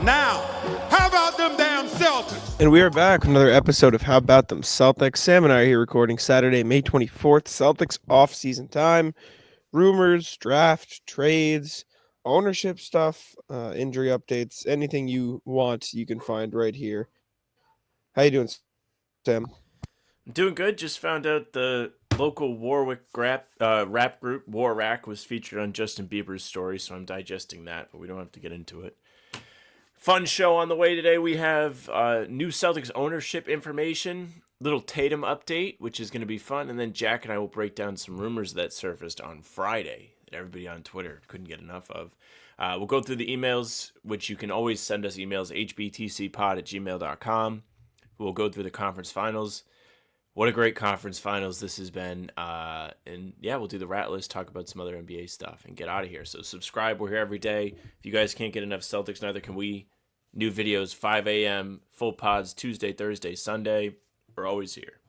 Now, how about them damn Celtics? And we are back with another episode of How About Them Celtics. Sam and I are here recording Saturday, May 24th. Celtics off-season time. Rumors, draft, trades, ownership stuff, injury updates, anything you want, you can find right here. How you doing, Sam? I'm doing good. Just found out the local Warwick rap group War Rack was featured on Justin Bieber's story, so I'm digesting that, but we don't have to get into it. Fun show on the way today. We have new Celtics ownership information, little Tatum update, which is going to be fun, and then Jack and I will break down some rumors that surfaced on Friday that everybody on Twitter couldn't get enough of. We'll go through the emails, which you can always send us emails, hbtcpod@gmail.com. We'll go through the conference finals. What a great conference finals this has been. And yeah, we'll do the rat list, talk about some other NBA stuff, and get out of here. So subscribe. We're here every day. If you guys can't get enough Celtics, neither can we. New videos, 5 a.m., full pods, Tuesday, Thursday, Sunday. We're always here.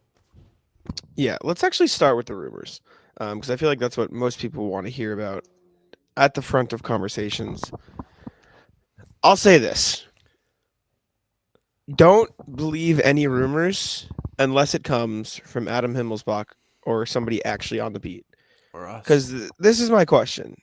Yeah, let's actually start with the rumors, because I feel like that's what most people want to hear about at the front of conversations. I'll say this. Don't believe any rumors unless it comes from Adam Himmelsbach or somebody actually on the beat. Or us. Because this is my question.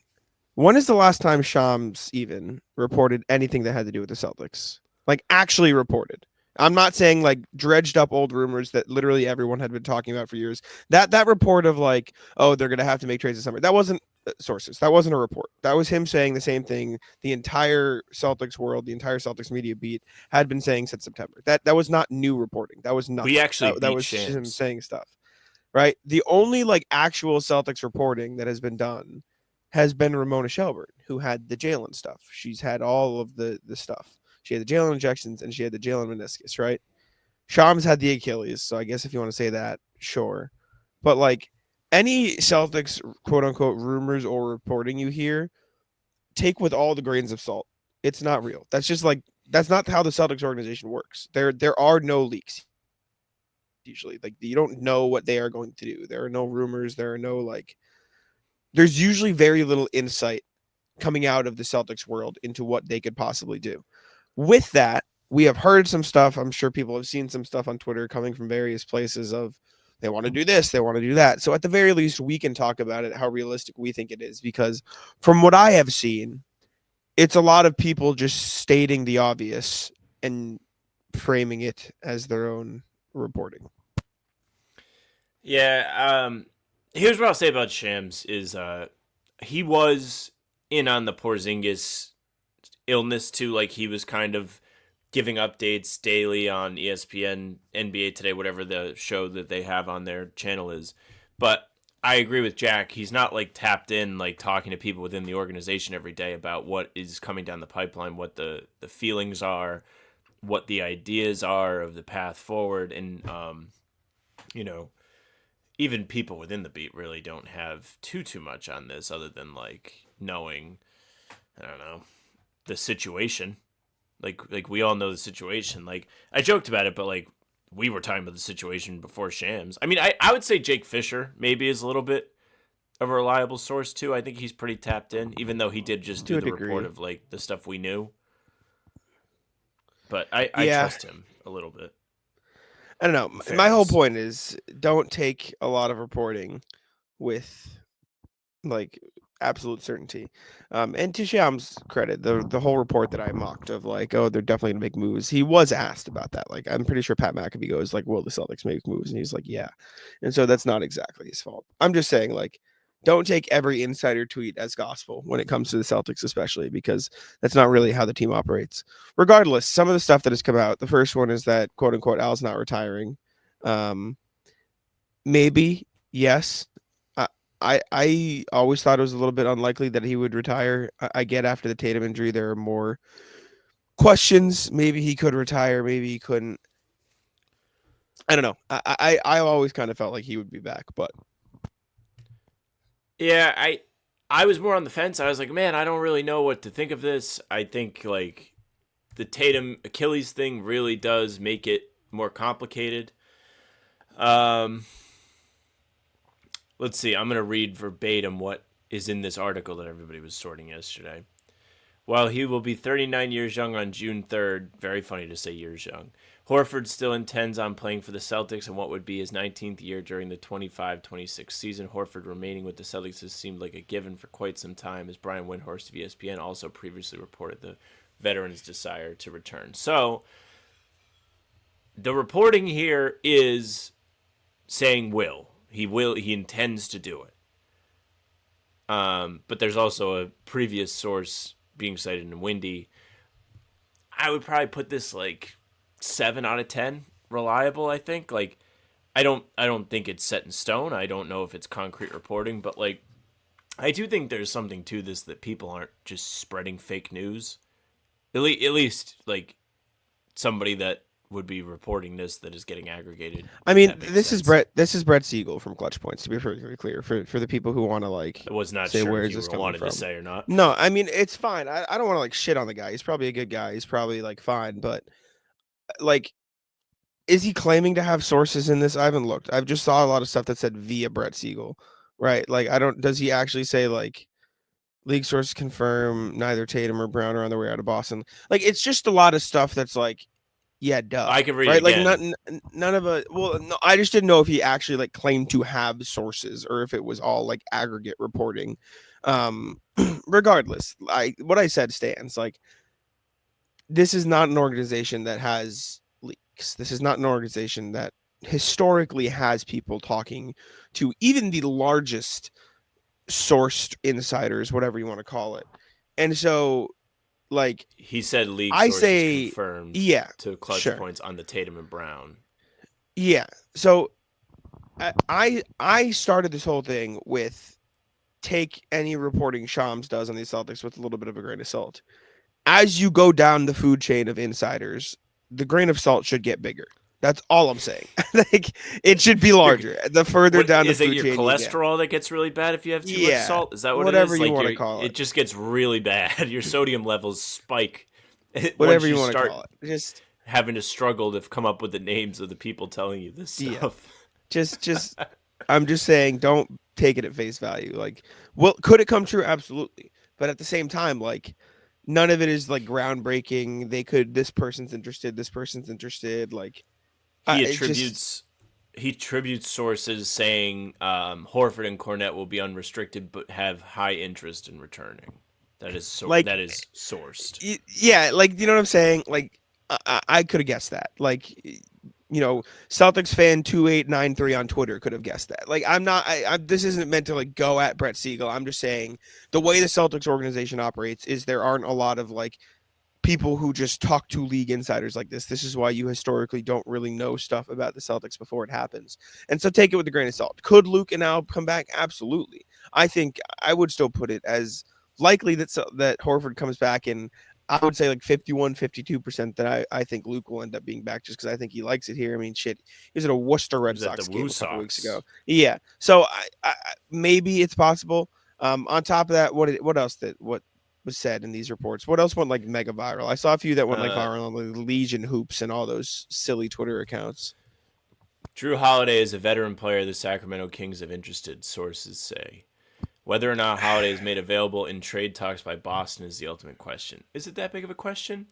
When is the last time Shams even reported anything that had to do with the Celtics? Like, actually reported. I'm not saying, like, dredged up old rumors that literally everyone had been talking about for years. That report of, like, oh, they're going to have to make trades this summer, that wasn't sources. That wasn't a report. That was him saying the same thing the entire Celtics world, the entire Celtics media beat had been saying since September. That was not new reporting. That was nothing. We actually that beat was him Shams. saying stuff. Right? The only, like, actual Celtics reporting that has been done has been Ramona Shelburne, who had the Jalen stuff. She's had all of the stuff. She had the Jalen injections and she had the Jalen meniscus, right? Shams had the Achilles, so I guess if you want to say that, sure. But like any Celtics quote unquote rumors or reporting you hear, take with all the grains of salt. It's not real. That's just like that's not how the Celtics organization works. There are no leaks usually. Like you don't know what they are going to do. There are no rumors, there are no like there's usually very little insight coming out of the Celtics world into what they could possibly do. With that, we have heard some stuff. I'm sure people have seen some stuff on Twitter coming from various places of they want to do this, they want to do that. So at the very least, we can talk about it, how realistic we think it is, because from what I have seen, it's a lot of people just stating the obvious and framing it as their own reporting. Yeah, here's what I'll say about Shams is he was in on the Porzingis illness too. Like he was kind of giving updates daily on ESPN, NBA Today, whatever the show that they have on their channel is. But I agree with Jack. He's not like tapped in, like talking to people within the organization every day about what is coming down the pipeline, what the feelings are, what the ideas are of the path forward. And, you know, even people within the beat really don't have too much on this other than like knowing, I don't know, the situation. Like we all know the situation. Like I joked about it, but like we were talking about the situation before Shams. I mean, I would say Jake Fisher maybe is a little bit of a reliable source too. I think he's pretty tapped in, even though he did just To do a the degree. report of like the stuff we knew. But I Yeah. trust him a little bit. I don't know. My whole Fairness. point is don't take a lot of reporting with like absolute certainty. And to Shyam's credit, the whole report that I mocked of like, oh, they're definitely gonna make moves. He was asked about that. Like, I'm pretty sure Pat McAfee goes like, "Will the Celtics make moves?" And he's like, "Yeah." And so that's not exactly his fault. I'm just saying like. Don't take every insider tweet as gospel when it comes to the Celtics, especially because that's not really how the team operates. Regardless, some of the stuff that has come out, the first one is that quote unquote Al's not retiring. Um, maybe, yes. I always thought it was a little bit unlikely that he would retire. I get after the Tatum injury, there are more questions. Maybe he could retire. Maybe he couldn't. I don't know. I always kind of felt like he would be back, but Yeah, I was more on the fence. I was like, man, I don't really know what to think of this. I think like the Tatum Achilles thing really does make it more complicated. Um, let's see. I'm gonna read verbatim what is in this article that everybody was sorting yesterday. While he will be 39 years young on June 3rd, very funny to say years young, Horford still intends on playing for the Celtics in what would be his 19th year during the 25-26 season. Horford remaining with the Celtics has seemed like a given for quite some time, as Brian Windhorst of ESPN also previously reported the veteran's desire to return. So, the reporting here is saying will. He intends to do it. But there's also a previous source being cited in Windy. I would probably put this like 7 out of 10 reliable. I think like I don't think it's set in stone. I don't know if it's concrete reporting, but like I do think there's something to this that people aren't just spreading fake news. At least like somebody that would be reporting this that is getting aggregated. I mean, this is Brett Siegel from Clutch Points, to be perfectly clear for the people who want to like. I was not say sure where if is you this wanted coming to from. say or not. No, I mean it's fine. I don't want to like shit on the guy. He's probably a good guy. He's probably like fine, but like, is he claiming to have sources in this? I haven't looked. I've just saw a lot of stuff that said via Brett Siegel, right? Like I don't. Does he actually say like? League sources confirm neither Tatum or Brown are on their way out of Boston. Like it's just a lot of stuff that's like, yeah, duh. I can read right? it again. Like none of a. Well, no, I just didn't know if he actually like claimed to have sources or if it was all like aggregate reporting. Regardless, what I said stands. Like this is not an organization that has leaks. This is not an organization that historically has people talking to even the largest sourced insiders, whatever you want to call it. And so like He said league I sources say confirmed yeah, to Clutch sure. Points on the Tatum and Brown. Yeah. So I started this whole thing with take any reporting Shams does on the Celtics with a little bit of a grain of salt. As you go down the food chain of insiders, the grain of salt should get bigger. That's all I'm saying. Like it should be larger. The further down the food chain, is it your cholesterol that gets really bad if you have too much Yeah, salt? Is that what whatever it is? you Like wanna call it. It just gets really bad. Your sodium levels spike. whatever once you want to start call it. Just having to struggle to come up with the names of the people telling you this Yeah. stuff. just I'm just saying don't take it at face value. Like, well, could it come true? Absolutely. But at the same time, like none of it is like groundbreaking. This person's interested. Like He it just attributes sources saying Horford and Cornette will be unrestricted but have high interest in returning. That is Like- that is sourced. yeah, like you know what I'm saying? Like I could have guessed that. Like you know, Celtics fan 2893 on Twitter could have guessed that. Like I'm not this isn't meant to like go at Brett Siegel. I'm just saying the way the Celtics organization operates is there aren't a lot of like people who just talk to league insiders like this. This is why you historically don't really know stuff about the Celtics before it happens. And so take it with a grain of salt. Could Luke and Al come back? Absolutely. I think I would still put it as likely that Horford comes back, and I would say like 52% that I think Luke will end up being back just because I think he likes it here. I mean, shit, he was at a Worcester Red Sox game a couple weeks ago. Yeah. So I maybe it's possible. On top of that, what else was said in these reports? What else went like mega viral? I saw a few that went like viral on like Legion Hoops and all those silly Twitter accounts. Drew Holiday is a veteran player the Sacramento Kings have interested, sources say. Whether or not Holiday is made available in trade talks by Boston is the ultimate question. Is it that big of a question?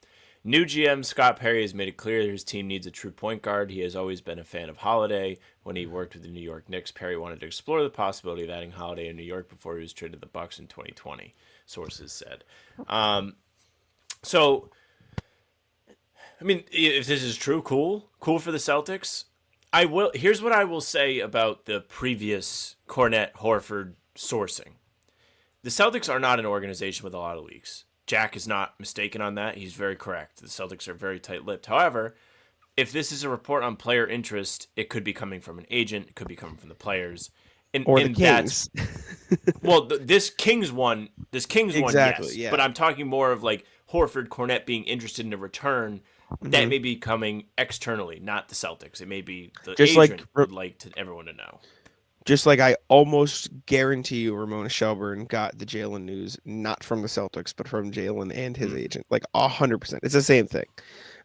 New GM Scott Perry has made it clear that his team needs a true point guard. He has always been a fan of Holiday. When he worked with the New York Knicks, Perry wanted to explore the possibility of adding Holiday in New York before he was traded to the Bucks in 2020, sources said. So, I mean, if this is true, cool for the Celtics. Here's what I will say about the previous Cornette Horford sourcing. The Celtics are not an organization with a lot of leaks. Jack is not mistaken on that. He's very correct. The Celtics are very tight-lipped. However, if this is a report on player interest, it could be coming from an agent. It could be coming from the players. Or the Kings. Well, this Kings one, Exactly, yes. yeah. But I'm talking more of like Horford, Cornette being interested in a return. That may be coming externally, not the Celtics. It may be the Just agent would like everyone to know. Just like I almost guarantee you Ramona Shelburne got the Jalen news, not from the Celtics, but from Jalen and his agent. Like 100%. It's the same thing.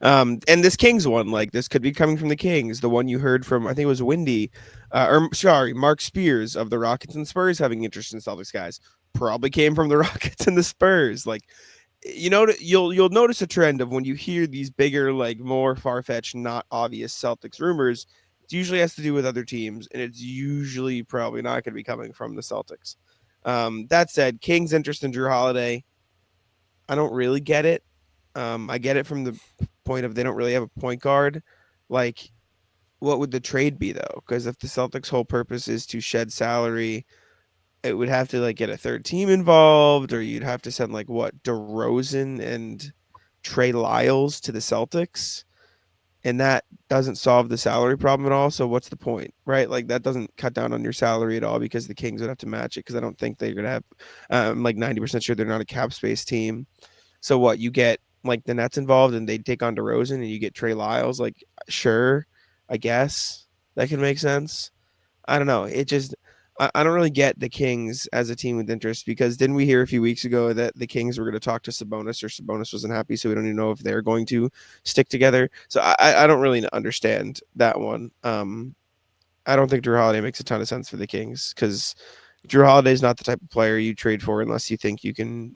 And this Kings one, like this could be coming from the Kings. The one you heard from, I think it was Windy, Mark Spears of the Rockets and Spurs having interest in Celtics guys. Probably came from the Rockets and the Spurs. Like you'll notice a trend of when you hear these bigger, like more far-fetched, not obvious Celtics rumors, it usually has to do with other teams, and it's usually probably not going to be coming from the Celtics. That said, Kings' interest in Drew Holiday, I don't really get it. I get it from the point of they don't really have a point guard. Like, what would the trade be though? Because if the Celtics' whole purpose is to shed salary, it would have to like get a third team involved, or you'd have to send like what, DeRozan and Trey Lyles to the Celtics, and that doesn't solve the salary problem at all. So what's the point, right? Like that doesn't cut down on your salary at all because the Kings would have to match it. Because I don't think they're gonna have. I'm like 90% sure they're not a cap space team. So what, you get like the Nets involved and they take on DeRozan and you get Trey Lyles. Like sure, I guess that can make sense. I don't know. It just I don't really get the Kings as a team with interest because didn't we hear a few weeks ago that the Kings were going to talk to Sabonis or Sabonis wasn't happy, so we don't even know if they're going to stick together. So I don't really understand that one. I don't think Drew Holiday makes a ton of sense for the Kings because Drew Holiday is not the type of player you trade for unless you think you can,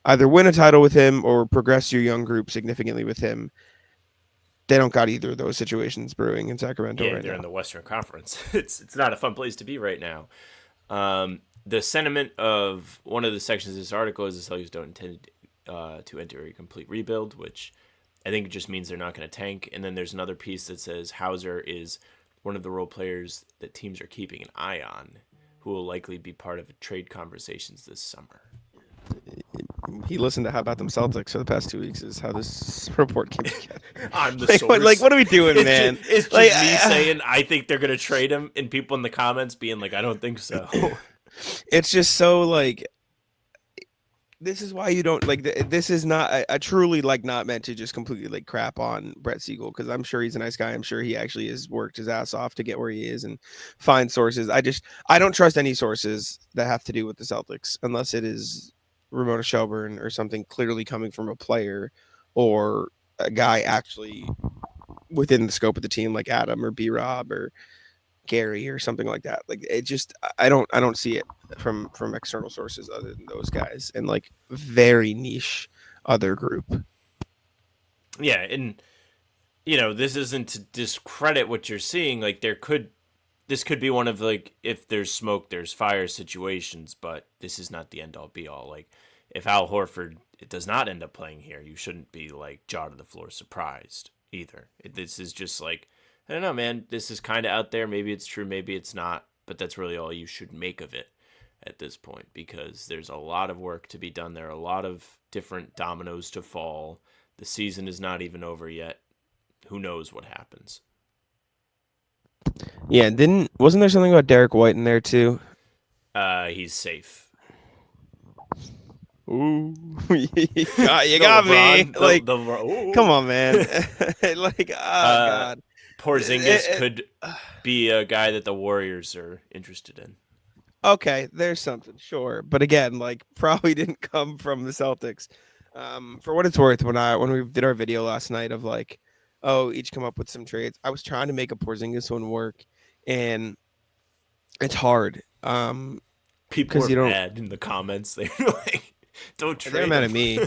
either win a title with him or progress your young group significantly with him. They don't got either of those situations brewing in Sacramento right now. They're in the Western Conference. It's not a fun place to be right now. The sentiment of one of the sections of this article is the Celtics don't intend to enter a complete rebuild, which I think just means they're not going to tank. And then there's another piece that says Hauser is one of the role players that teams are keeping an eye on, who will likely be part of trade conversations this summer. He listened to How About Them Celtics for the past 2 weeks is how this report came together. I'm the like, source. What are we doing, man? It's just me saying I think they're going to trade him, and people in the comments being like, I don't think so. It's just so like, this is why you don't like, this is not, I truly like not meant to just completely like crap on Brett Siegel, because I'm sure he's a nice guy. I'm sure he actually has worked his ass off to get where he is and find sources. I don't trust any sources that have to do with the Celtics unless it is Ramona Shelburne or something clearly coming from a player or a guy actually within the scope of the team, like Adam or B-Rob or Gary or something like that. Like it just, I don't see it from external sources other than those guys and like very niche other group. Yeah, and this isn't to discredit what you're seeing. Like this could be one of like, if there's smoke, there's fire situations, but this is not the end all be all. Like if Al Horford does not end up playing here, you shouldn't be like jaw to the floor surprised either. This is just like, I don't know, man, this is kind of out there. Maybe it's true, maybe it's not, but that's really all you should make of it at this point, because there's a lot of work to be done. There are a lot of different dominoes to fall. The season is not even over yet. Who knows what happens? Yeah, wasn't there something about Derek White in there too? He's safe. Ooh, you got me. Like, come on, man. Like, God. Porzingis could be a guy that the Warriors are interested in. Okay, there's something, sure, but again, like, probably didn't come from the Celtics. For what it's worth, when we did our video last night of like, each come up with some trades, I was trying to make a Porzingis one work, and it's hard. People are mad in the comments. They're like, don't trade. They're mad at me.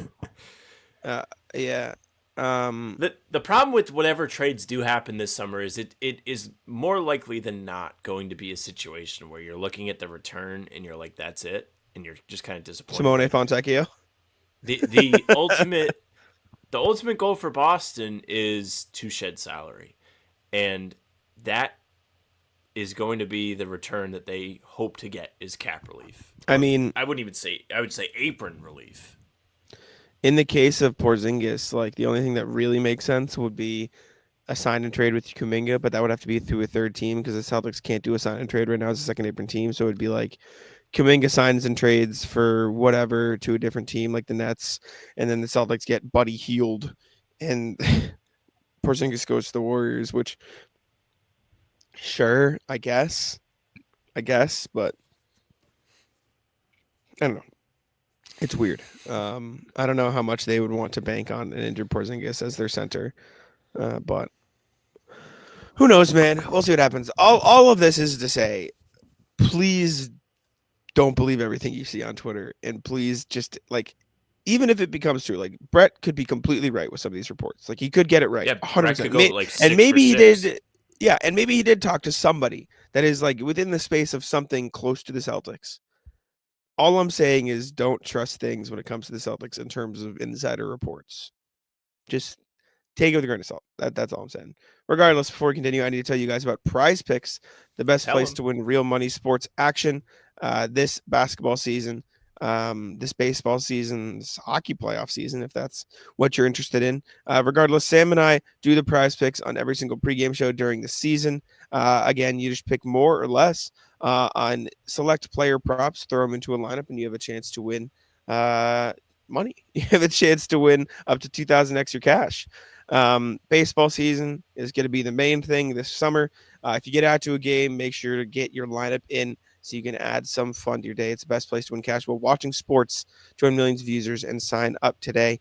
Yeah. The problem with whatever trades do happen this summer is it is more likely than not going to be a situation where you're looking at the return and you're like, that's it, and you're just kind of disappointed. Simone Fontecchio. The ultimate goal for Boston is to shed salary, and that is going to be the return that they hope to get is cap relief. I mean, I would say apron relief. In the case of Porzingis, like the only thing that really makes sense would be a sign and trade with Kuminga, but that would have to be through a third team because the Celtics can't do a sign and trade right now as a second apron team. So it'd be like Kuminga signs and trades for whatever to a different team like the Nets, and then the Celtics get Buddy Hield, and Porzingis goes to the Warriors, which sure, I guess, but I don't know. It's weird. I don't know how much they would want to bank on an injured Porzingis as their center, but who knows, man? We'll see what happens. All of this is to say, please don't believe everything you see on Twitter, and please just like even if it becomes true, like Brett could be completely right with some of these reports. Like he could get it right, Yeah, Brett could 100%. go like And 6 for maybe he 6. did. Yeah, and maybe he did talk to somebody that is like within the space of something close to the Celtics. All I'm saying is don't trust things when it comes to the Celtics in terms of insider reports. Just take it with a grain of salt. That's all I'm saying. Regardless, before we continue, I need to tell you guys about PrizePicks, the best Tell place him. to win real money sports action this basketball season, this baseball season, this hockey playoff season, if that's what you're interested in. Regardless, Sam and I do the PrizePicks on every single pregame show during the season. Again, you just pick more or less on select player props, throw them into a lineup, and you have a chance to win money. You have a chance to win up to 2,000 extra cash. Baseball season is going to be the main thing this summer. If you get out to a game, make sure to get your lineup in so you can add some fun to your day. It's the best place to win cash while watching sports. Join millions of users and sign up today.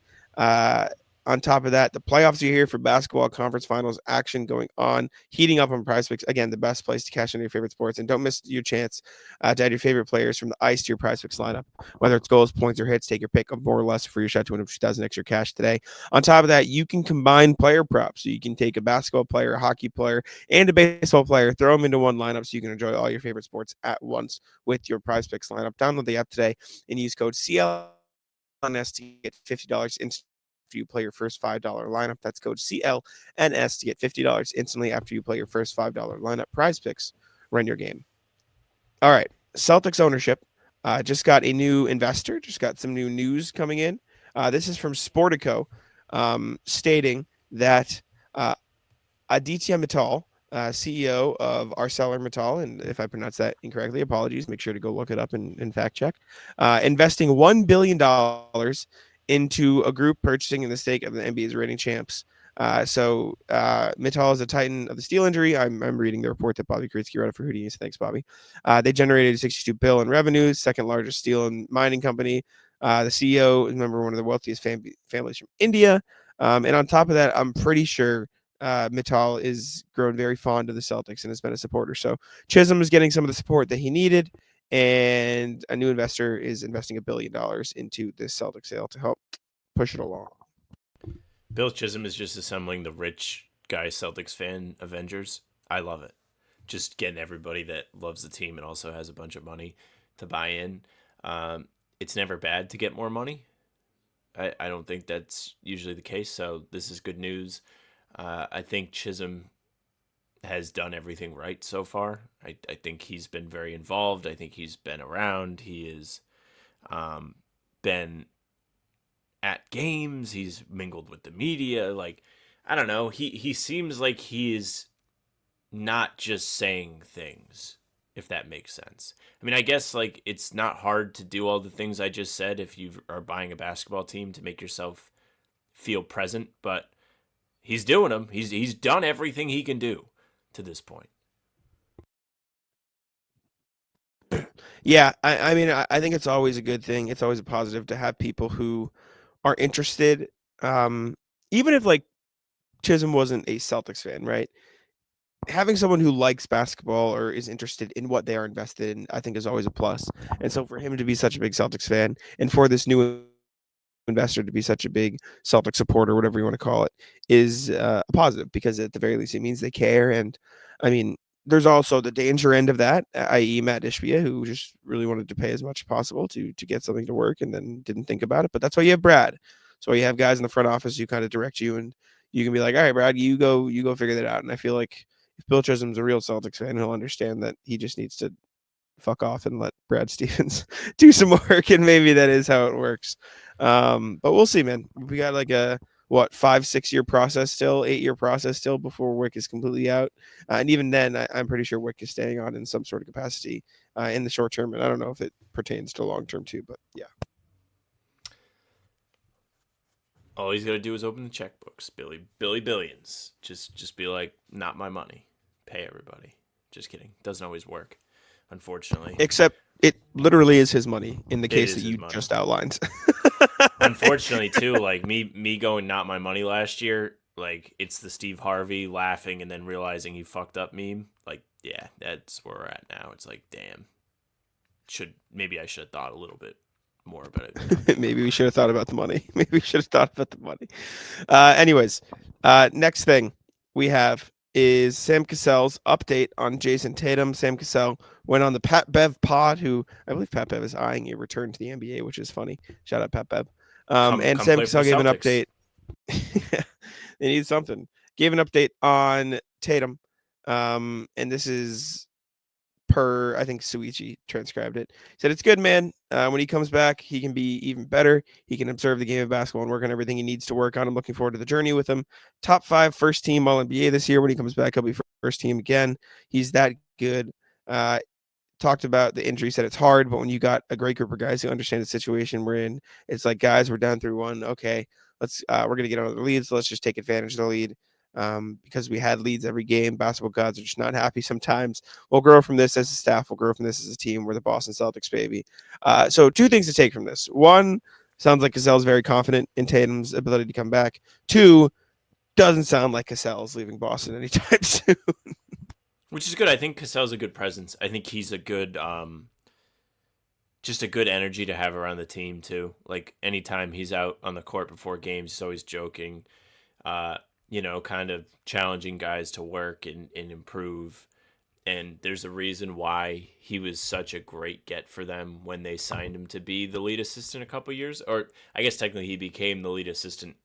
On top of that, the playoffs are here for basketball conference finals action going on, heating up on PrizePicks. Again, the best place to cash in your favorite sports. And don't miss your chance to add your favorite players from the ice to your PrizePicks lineup. Whether it's goals, points, or hits, take your pick of more or less for your shot to win up to 2,000 extra cash today. On top of that, you can combine player props. So you can take a basketball player, a hockey player, and a baseball player, throw them into one lineup so you can enjoy all your favorite sports at once with your PrizePicks lineup. Download the app today and use code CLNS to get $50 instantly after you play your first $5 lineup. That's code CLNS to get $50 instantly after you play your first $5 lineup. PrizePicks, run your game. All right, Celtics ownership just got a new investor, just got some new news coming in. This is from Sportico, stating that Aditya Mittal, CEO of ArcelorMittal, and if I pronounce that incorrectly, apologies. Make sure to go look it up and fact check. Investing $1 billion into a group purchasing in the stake of the NBA's reigning champs. Mittal is a titan of the steel injury. I'm reading the report that Bobby Kritsky wrote for Houdini. Thanks, Bobby. They generated 62 billion in revenues, second largest steel and mining company. The CEO is one of the wealthiest families from India. And on top of that, I'm pretty sure Mittal is grown very fond of the Celtics and has been a supporter. So Chisholm is getting some of the support that he needed, and a new investor is investing $1 billion into this Celtics sale to help push it along. Bill Chisholm is just assembling the rich guy Celtics fan Avengers. I love it. Just getting everybody that loves the team and also has a bunch of money to buy in. It's never bad to get more money. I don't think that's usually the case, so this is good news. I think Chisholm has done everything right so far. I think he's been very involved. I think he's been around. He has been at games. He's mingled with the media. Like, I don't know. He seems like he is not just saying things, if that makes sense. I mean, I guess like it's not hard to do all the things I just said if you are buying a basketball team to make yourself feel present, but he's doing them. He's done everything he can do to this point. Yeah, I mean, I think it's always a good thing. It's always a positive to have people who are interested. Even if like Chisholm wasn't a Celtics fan, right? Having someone who likes basketball or is interested in what they are invested in, I think is always a plus. And so for him to be such a big Celtics fan and for this new investor to be such a big Celtic supporter, whatever you want to call it, is a positive because at the very least it means they care. And I mean, there's also the danger end of that, i.e., Matt Ishbia, who just really wanted to pay as much as possible to get something to work and then didn't think about it. But that's why you have Brad. So you have guys in the front office who kind of direct you, and you can be like, all right, Brad, you go figure that out. And I feel like if Bill Chisholm's a real Celtics fan, he'll understand that he just needs to fuck off and let Brad Stevens do some work, and maybe that is how it works. But we'll see, man. We got like a 5-6 year process still, 8 year process still before Wick is completely out, and even then, I'm pretty sure Wick is staying on in some sort of capacity in the short term, and I don't know if it pertains to long term too. But yeah, All he's got to do is open the checkbooks. Billy Billions. Just be like, not my money. Pay everybody. Just kidding. Doesn't always work, unfortunately. except it literally is his money in the case that you money. just outlined. Unfortunately, too, like me going not my money last year, like it's the Steve Harvey laughing and then realizing he fucked up meme. Like, yeah, that's where we're at now. It's like, damn. Maybe I should have thought a little bit more, but you know. Maybe we should have thought about the money. Maybe we should have thought about the money. Anyways, next thing we have is Sam Cassell's update on Jayson Tatum. Sam Cassell went on the Pat Bev pod, who I believe Pat Bev is eyeing a return to the NBA, which is funny. Shout out Pat Bev. And come Sam play for Cassell the gave an Celtics. update. They need something. Gave an update on Tatum. And this is per, I think Suichi transcribed it. He said, it's good, man. When he comes back, he can be even better. He can observe the game of basketball and work on everything he needs to work on. I'm looking forward to the journey with him. Top 5 first team All-NBA this year. When he comes back, he'll be first team again. He's that good. Talked about the injury, said it's hard, but when you got a great group of guys who understand the situation we're in, it's like, guys, we're down 3-1. Okay, we're gonna get on the lead, so let's just take advantage of the lead. Because we had leads every game. Basketball gods are just not happy sometimes. We'll grow from this as a staff. We'll grow from this as a team. We're the Boston Celtics, baby. So 2 things to take from this. 1, sounds like Cassell's very confident in Tatum's ability to come back. 2, doesn't sound like Cassell's leaving Boston anytime soon. Which is good. I think Cassell's a good presence. I think he's a good, just a good energy to have around the team too. Like anytime he's out on the court before games, he's always joking, kind of challenging guys to work and improve. And there's a reason why he was such a great get for them when they signed him to be the lead assistant a couple years. Or I guess technically he became the lead assistant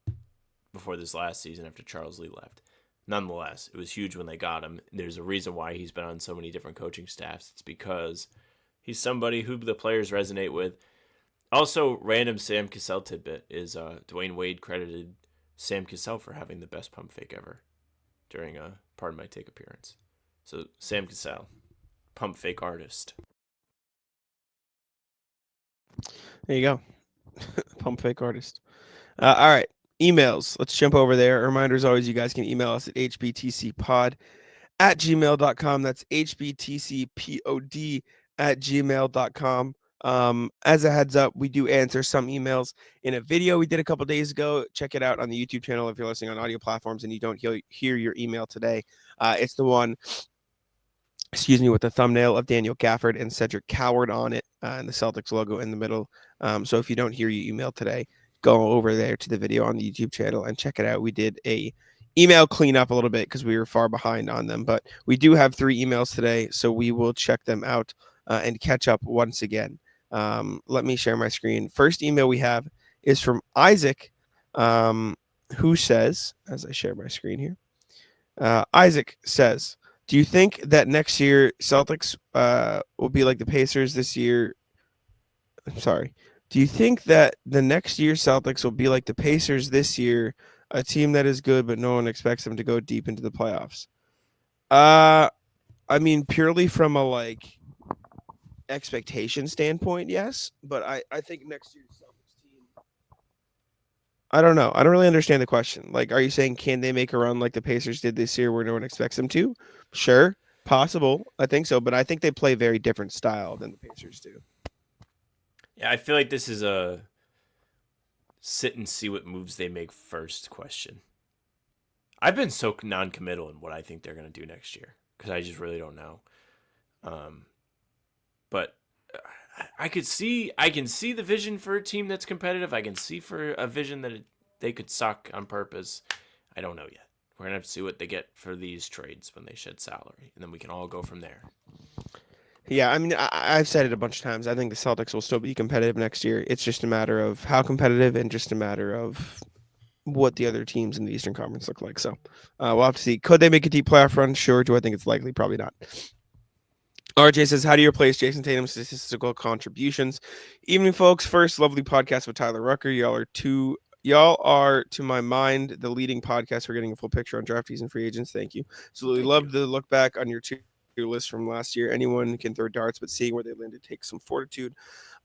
before this last season after Charles Lee left. Nonetheless, it was huge when they got him. There's a reason why he's been on so many different coaching staffs. It's because he's somebody who the players resonate with. Also, random Sam Cassell tidbit is Dwayne Wade credited Sam Cassell for having the best pump fake ever during a Pardon My Take appearance. So Sam Cassell, pump fake artist. There you go. Pump fake artist. All right. Emails. Let's jump over there. A reminder, as always, you guys can email us at hbtcpod@gmail.com. That's hbtcpod@gmail.com. As a heads up, we do answer some emails in a video we did a couple days ago. Check it out on the YouTube channel if you're listening on audio platforms and you don't hear your email today. It's the one, with the thumbnail of Daniel Gafford and Cedric Coward on it, and the Celtics logo in the middle. So if you don't hear your email today, go over there to the video on the YouTube channel and check it out. We did a email cleanup a little bit because we were far behind on them, but we do have 3 emails today, so we will check them out and catch up once again. Let me share my screen. First email we have is from Isaac, who says, as I share my screen here, Isaac says, do you think that next year Celtics will be like the Pacers this year? I'm sorry. Do you think that the next year Celtics will be like the Pacers this year, a team that is good, but no one expects them to go deep into the playoffs? I mean, purely from a expectation standpoint, yes. But I think next year's Celtics team, I don't know. I don't really understand the question. Are you saying can they make a run like the Pacers did this year where no one expects them to? Sure. Possible. I think so. But I think they play a very different style than the Pacers do. Yeah, I feel like this is a sit and see what moves they make first question. I've been so non-committal in what I think they're going to do next year because I just really don't know. But I can see the vision for a team that's competitive. I can see for a vision that they could suck on purpose. I don't know yet. We're going to have to see what they get for these trades when they shed salary, and then we can all go from there. Yeah, I mean, I've said it a bunch of times. I think the Celtics will still be competitive next year. It's just a matter of how competitive and just a matter of what the other teams in the Eastern Conference look like. So we'll have to see. Could they make a deep playoff run? Sure. Do I think it's likely? Probably not. RJ says, how do you replace Jayson Tatum's statistical contributions? Evening, folks. First, lovely podcast with Tyler Rucker. Y'all are, to my mind, the leading podcast for getting a full picture on draftees and free agents. Thank you. Absolutely love to look back on your list from last year. Anyone can throw darts, but seeing where they landed takes some fortitude.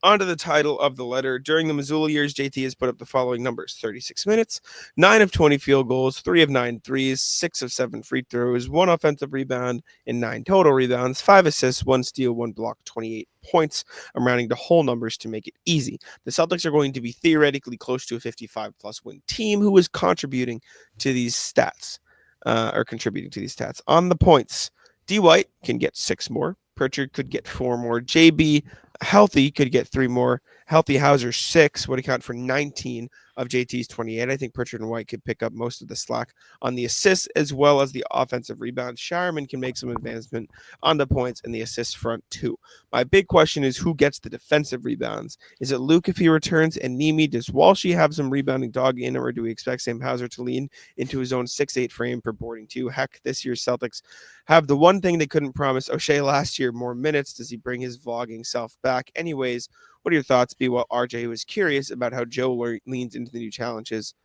Onto the title of the letter. During the Missoula years, JT has put up the following numbers: 36 minutes, 9 of 20 field goals, 3 of 9 threes, 6 of 7 free throws, 1 offensive rebound, and 9 total rebounds, 5 assists, 1 steal, 1 block, 28 points. I'm rounding to whole numbers to make it easy. The Celtics are going to be theoretically close to a 55-plus win team who is contributing to these stats. On the points, D. White can get 6 more. Pritchard could get 4 more. JB, healthy, could get 3 more. Healthy Hauser 6 would account for 19 of JT's 28. I think Pritchard and White could pick up most of the slack on the assists as well as the offensive rebounds. Shireman can make some advancement on the points and the assist front too. My big question is who gets the defensive rebounds? Is it Luke if he returns and Nemi? Does Walshy have some rebounding dog in, or do we expect Sam Hauser to lean into his own 6'8 frame for boarding too? Heck, this year's Celtics have the one thing they couldn't promise O'Shea last year, more minutes. Does he bring his vlogging self back? Anyways, what are your thoughts? Be well, RJ was curious about how Joe leans into the new challenges.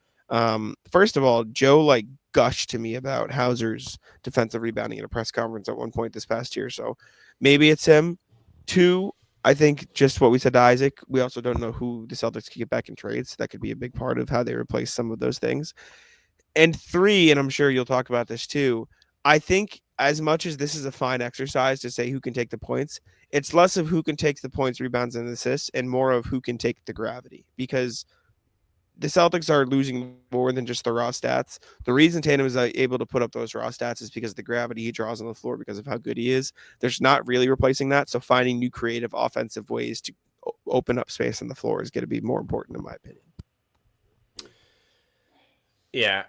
First of all, Joe gushed to me about Hauser's defensive rebounding in a press conference at one point this past year. So maybe it's him. 2, I think just what we said to Isaac. We also don't know who the Celtics can get back in trades. So that could be a big part of how they replace some of those things. And 3, and I'm sure you'll talk about this too, I think as much as this is a fine exercise to say who can take the points, it's less of who can take the points, rebounds, and assists, and more of who can take the gravity. Because the Celtics are losing more than just the raw stats. The reason Tatum is able to put up those raw stats is because of the gravity he draws on the floor because of how good he is. There's not really replacing that. So finding new creative offensive ways to open up space on the floor is going to be more important in my opinion. Yeah,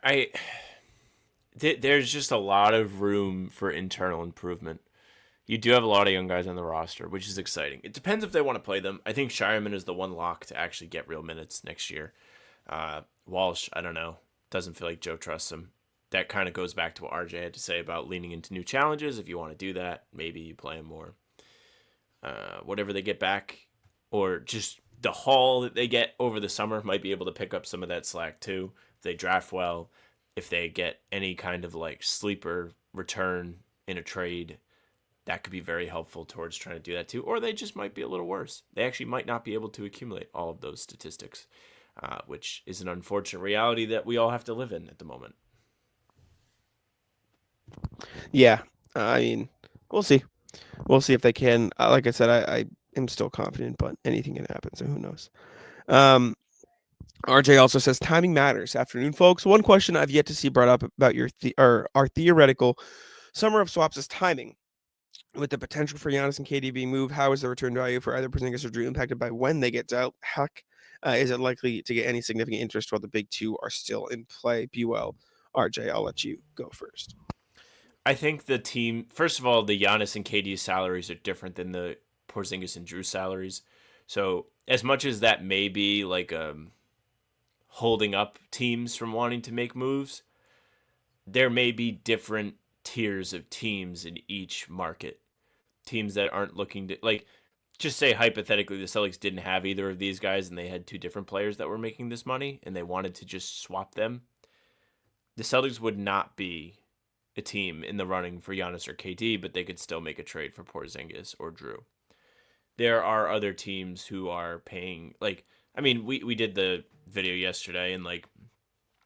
there's just a lot of room for internal improvement. You do have a lot of young guys on the roster, which is exciting. It depends if they want to play them. I think Shireman is the one lock to actually get real minutes next year. Walsh, I don't know. Doesn't feel like Joe trusts him. That kind of goes back to what RJ had to say about leaning into new challenges. If you want to do that, maybe you play him more. Whatever they get back, or just the haul that they get over the summer might be able to pick up some of that slack too. If they draft well, if they get any kind of sleeper return in a trade, that could be very helpful towards trying to do that too. Or they just might be a little worse. They actually might not be able to accumulate all of those statistics, which is an unfortunate reality that we all have to live in at the moment. Yeah, I mean, we'll see. We'll see if they can. Like I said, I am still confident, but anything can happen, so who knows? RJ also says timing matters. Afternoon, folks. One question I've yet to see brought up about our theoretical summer of swaps is timing. With the potential for Giannis and KD being moved, how is the return value for either Porzingis or Drew impacted by when they get dealt? Heck, is it likely to get any significant interest while the big two are still in play? Be well, RJ. I'll let you go first. I think the team, first of all, the Giannis and KD salaries are different than the Porzingis and Drew salaries. So as much as that may be holding up teams from wanting to make moves, there may be different tiers of teams in each market. Teams that aren't looking to, just say hypothetically the Celtics didn't have either of these guys and they had two different players that were making this money and they wanted to just swap them. The Celtics would not be a team in the running for Giannis or KD, but they could still make a trade for Porzingis or Drew. There are other teams who are paying, we did the video yesterday, and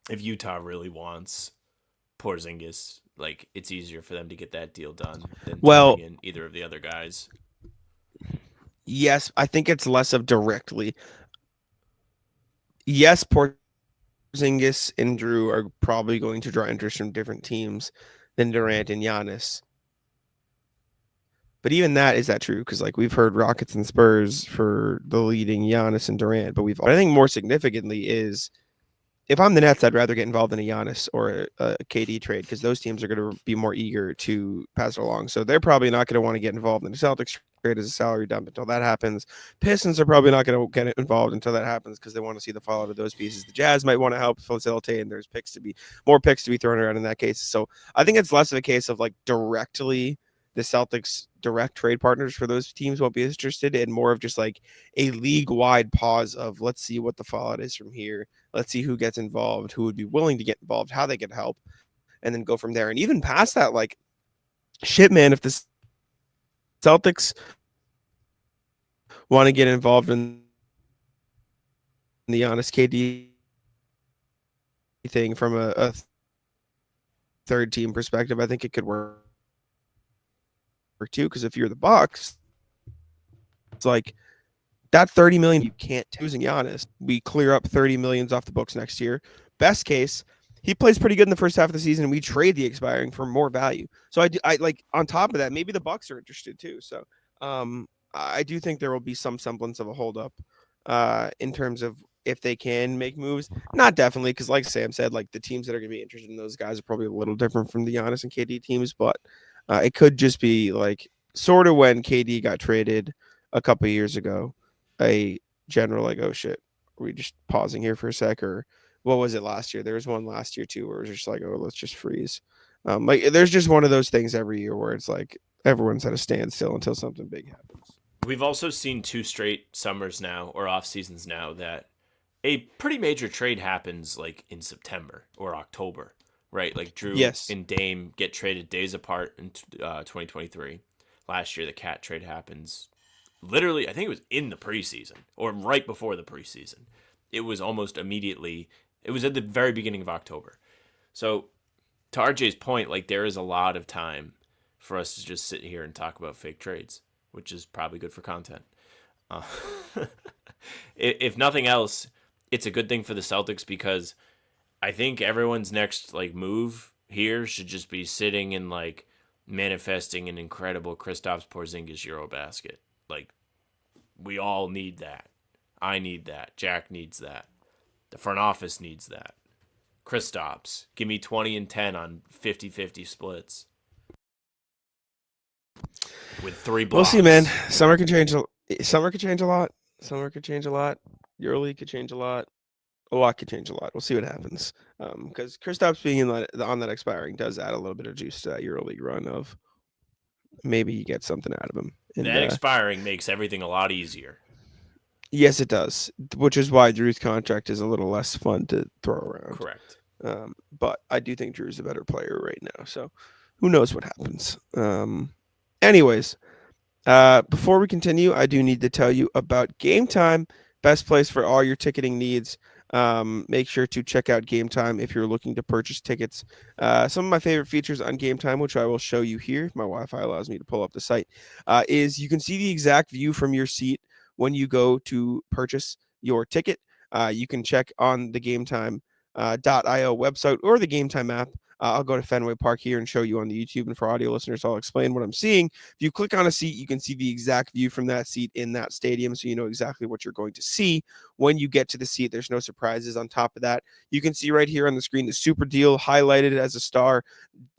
if Utah really wants Porzingis, it's easier for them to get that deal done than bring in either of the other guys. Yes, I think it's less of directly. Yes, Porzingis and Drew are probably going to draw interest from different teams than Durant and Giannis. But even that, is that true? Because we've heard Rockets and Spurs for the leading Giannis and Durant, but I think more significantly is, if I'm the Nets, I'd rather get involved in a Giannis or a KD trade because those teams are going to be more eager to pass it along. So they're probably not going to want to get involved in the Celtics trade as a salary dump until that happens. Pistons are probably not going to get involved until that happens because they want to see the fallout of those pieces. The Jazz might want to help facilitate, and there's more picks to be thrown around in that case. So I think it's less of a case of directly the Celtics direct trade partners for those teams won't be interested, and more of just a league-wide pause of let's see what the fallout is from here. Let's see who gets involved, who would be willing to get involved, how they can help, and then go from there. And even past that, shit, man, if the Celtics want to get involved in the Giannis KD thing from a third team perspective, I think it could work too. Because if you're the Bucks, it's that $30 million you can't using Giannis. We clear up $30 million off the books next year. Best case, he plays pretty good in the first half of the season, and we trade the expiring for more value. So I on top of that, maybe the Bucks are interested too. So I do think there will be some semblance of a holdup in terms of if they can make moves. Not definitely, because like Sam said, like the teams that are going to be interested in those guys are probably a little different from the Giannis and KD teams, but it could just be like sort of when KD got traded a couple of years ago, a general like, oh shit, are we just pausing here for a sec? Or what was it last year? There was one last year too where it was just like, oh, let's just freeze. Like there's just one of those things every year where it's like everyone's at a standstill until something big happens. We've also seen 2 straight summers now, or off seasons now, that a pretty major trade happens like in September or October, right? Like Drew Yes. and Dame get traded days apart in 2023. Last year, the Cat trade happens literally, I think it was in the preseason or right before the preseason. It was almost immediately, it was at the very beginning of October. So, to RJ's point, like there is a lot of time for us to just sit here and talk about fake trades, which is probably good for content. Uh, if nothing else, it's a good thing for the Celtics because I think everyone's next like move here should just be sitting and like manifesting an incredible Kristaps Porzingis Eurobasket. Like we all need that. I need that. Jack needs that. The front office needs that. Kristaps, give me 20 and 10 on 50-50 splits. With 3 blocks. We'll see, man. Summer could change a lot. Summer could change a lot. EuroLeague could change a lot. A lot could change a lot. We'll see what happens. Because Kristaps being on that expiring does add a little bit of juice to that EuroLeague run of maybe you get something out of him. And, that expiring makes everything a lot easier. Yes, it does. Which is why Drew's contract is a little less fun to throw around. Correct. But I do think Drew's a better player right now. So who knows what happens. Anyways, before we continue, I do need to tell you about Gametime, best place for all your ticketing needs. Make sure to check out Gametime if you're looking to purchase tickets. Some of my favorite features on Gametime, which I will show you here, if my Wi-Fi allows me to pull up the site, is you can see the exact view from your seat when you go to purchase your ticket. You can check on the Gametime.io website or the Gametime app. I'll go to Fenway Park here and show you on the YouTube, and for audio listeners, I'll explain what I'm seeing. If you click on a seat, you can see the exact view from that seat in that stadium, so you know exactly what you're going to see when you get to the seat. There's no surprises on top of that. You can see right here on the screen the super deal highlighted as a star.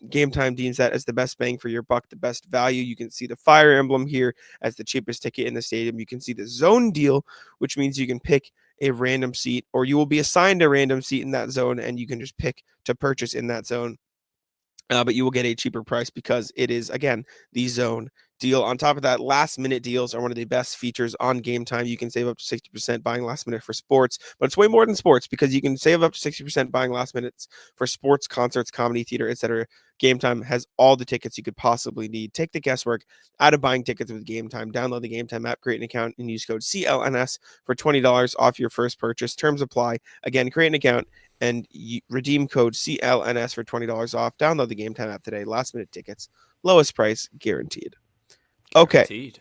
Gametime deems that as the best bang for your buck, the best value. You can see the fire emblem here as the cheapest ticket in the stadium. You can see the zone deal, which means you can pick a random seat, or you will be assigned a random seat in that zone, and you can just pick to purchase in that zone. But you will get a cheaper price because it is, again, the zone deal. On top of that, last minute deals are one of the best features on Gametime. You can save up to 60% buying last minute for sports, but it's way more than sports because you can save up to 60% buying last minutes for sports, concerts, comedy, theater, etc. Gametime has all the tickets you could possibly need. Take the guesswork out of buying tickets with Gametime. Download the Gametime app, create an account, and use code CLNS for $20 off your first purchase. Terms apply. Again, create an account and redeem code CLNS for $20 off. Download the Gametime app today. Last minute tickets, lowest price guaranteed. Okay. Guaranteed.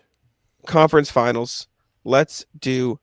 Conference finals. Let's do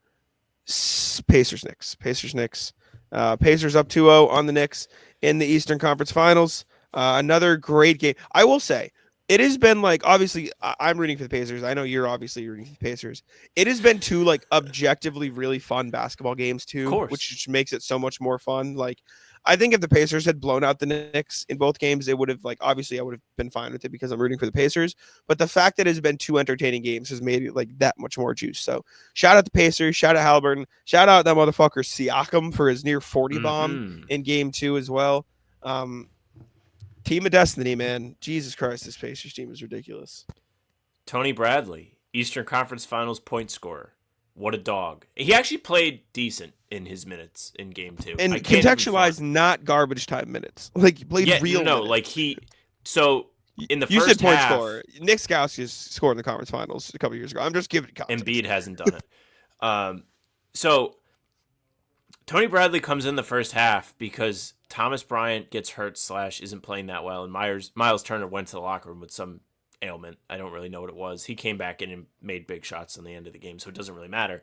Pacers Knicks. Pacers up 2-0 on the Knicks in the Eastern Conference Finals. Another great game. I will say, it has been like, obviously, I'm rooting for the Pacers. I know you're obviously rooting for the Pacers. It has been 2 like objectively really fun basketball games too, which just makes it so much more fun. Like, I think if the Pacers had blown out the Knicks in both games, it would have, like, obviously I would have been fine with it because I'm rooting for the Pacers. But the fact that it's been 2 entertaining games has made it like that much more juice. So shout out the Pacers, shout out Halliburton, shout out that motherfucker Siakam for his near 40 bomb in game 2 as well. Team of Destiny, man. Jesus Christ, this Pacers team is ridiculous. Tony Bradley, Eastern Conference Finals point scorer. What a dog. He actually played decent in his minutes in game 2. And contextualized, not garbage time minutes. Like, he played real minutes. Like so in the you first said point half, scorer. Nick Stauskas scored in the conference finals a couple years ago. I'm just giving context. Embiid hasn't done it. So Tony Bradley comes in the first half because Thomas Bryant gets hurt / isn't playing that well, and Miles Turner went to the locker room with some ailment. I don't really know what it was. He came back in and made big shots on the end of the game, so it doesn't really matter.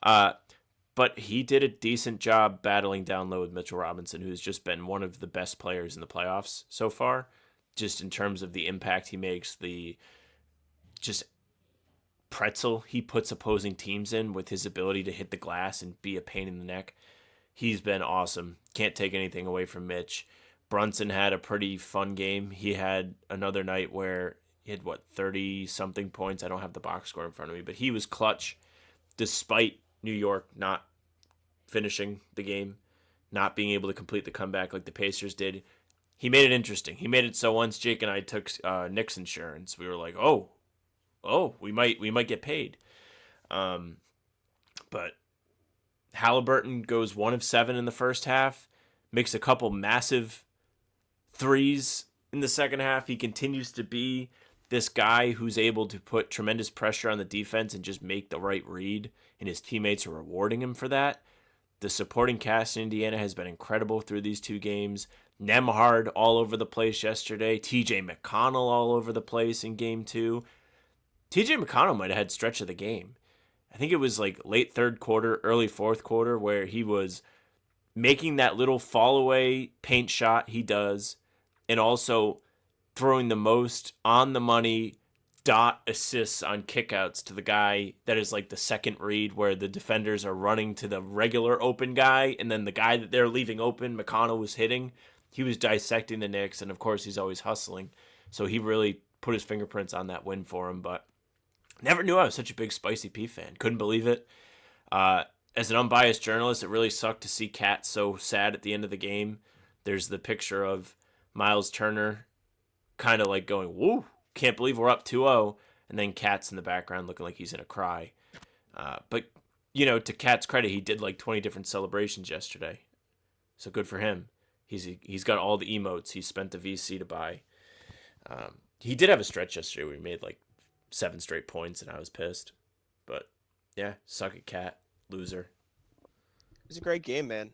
But he did a decent job battling down low with Mitchell Robinson, who's just been one of the best players in the playoffs so far, just in terms of the impact he makes, the just pretzel he puts opposing teams in with his ability to hit the glass and be a pain in the neck. He's been awesome. Can't take anything away from Mitch. Brunson had a pretty fun game. He had another night where he had, 30-something points. I don't have the box score in front of me, but he was clutch despite New York not finishing the game, not being able to complete the comeback like the Pacers did. He made it interesting. He made it so once Jake and I took Knicks insurance, we were like, oh, we might get paid. But Halliburton goes 1 of 7 in the first half, makes a couple massive threes in the second half. He continues to be this guy who's able to put tremendous pressure on the defense and just make the right read, and his teammates are rewarding him for that. The supporting cast in Indiana has been incredible through these 2 games. Nembhard all over the place yesterday. TJ McConnell all over the place in game 2. TJ McConnell might have had stretch of the game. I think it was like late third quarter, early fourth quarter, where he was making that little fall away paint shot he does, and also throwing the most on the money dot assists on kickouts to the guy that is like the second read, where the defenders are running to the regular open guy, and then the guy that they're leaving open, McConnell was hitting. He was dissecting the Knicks, and of course he's always hustling. So he really put his fingerprints on that win for him, but never knew I was such a big Spicy P fan. Couldn't believe it. As an unbiased journalist, it really sucked to see Cat so sad at the end of the game. There's the picture of Miles Turner kind of like going, woo, can't believe we're up 2-0. And then Cat's in the background looking like he's going to cry. But, to Cat's credit, he did like 20 different celebrations yesterday. So good for him. He's got all the emotes he spent the VC to buy. He did have a stretch yesterday where he made like 7 straight points, and I was pissed. But, yeah, suck it, Cat. Loser. It was a great game, man. It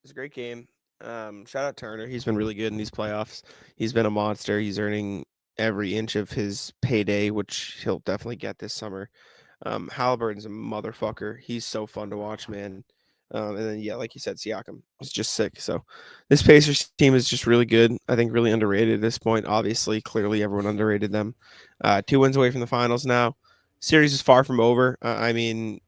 was a great game. Shout out Turner. He's been really good in these playoffs. He's been a monster. He's earning every inch of his payday, which he'll definitely get this summer. Halliburton's a motherfucker. He's so fun to watch, man. And then, yeah, like you said, Siakam is just sick. So this Pacers team is just really good. I think really underrated at this point. Obviously, clearly everyone underrated them. 2 wins away from the finals now. Series is far from over. I mean,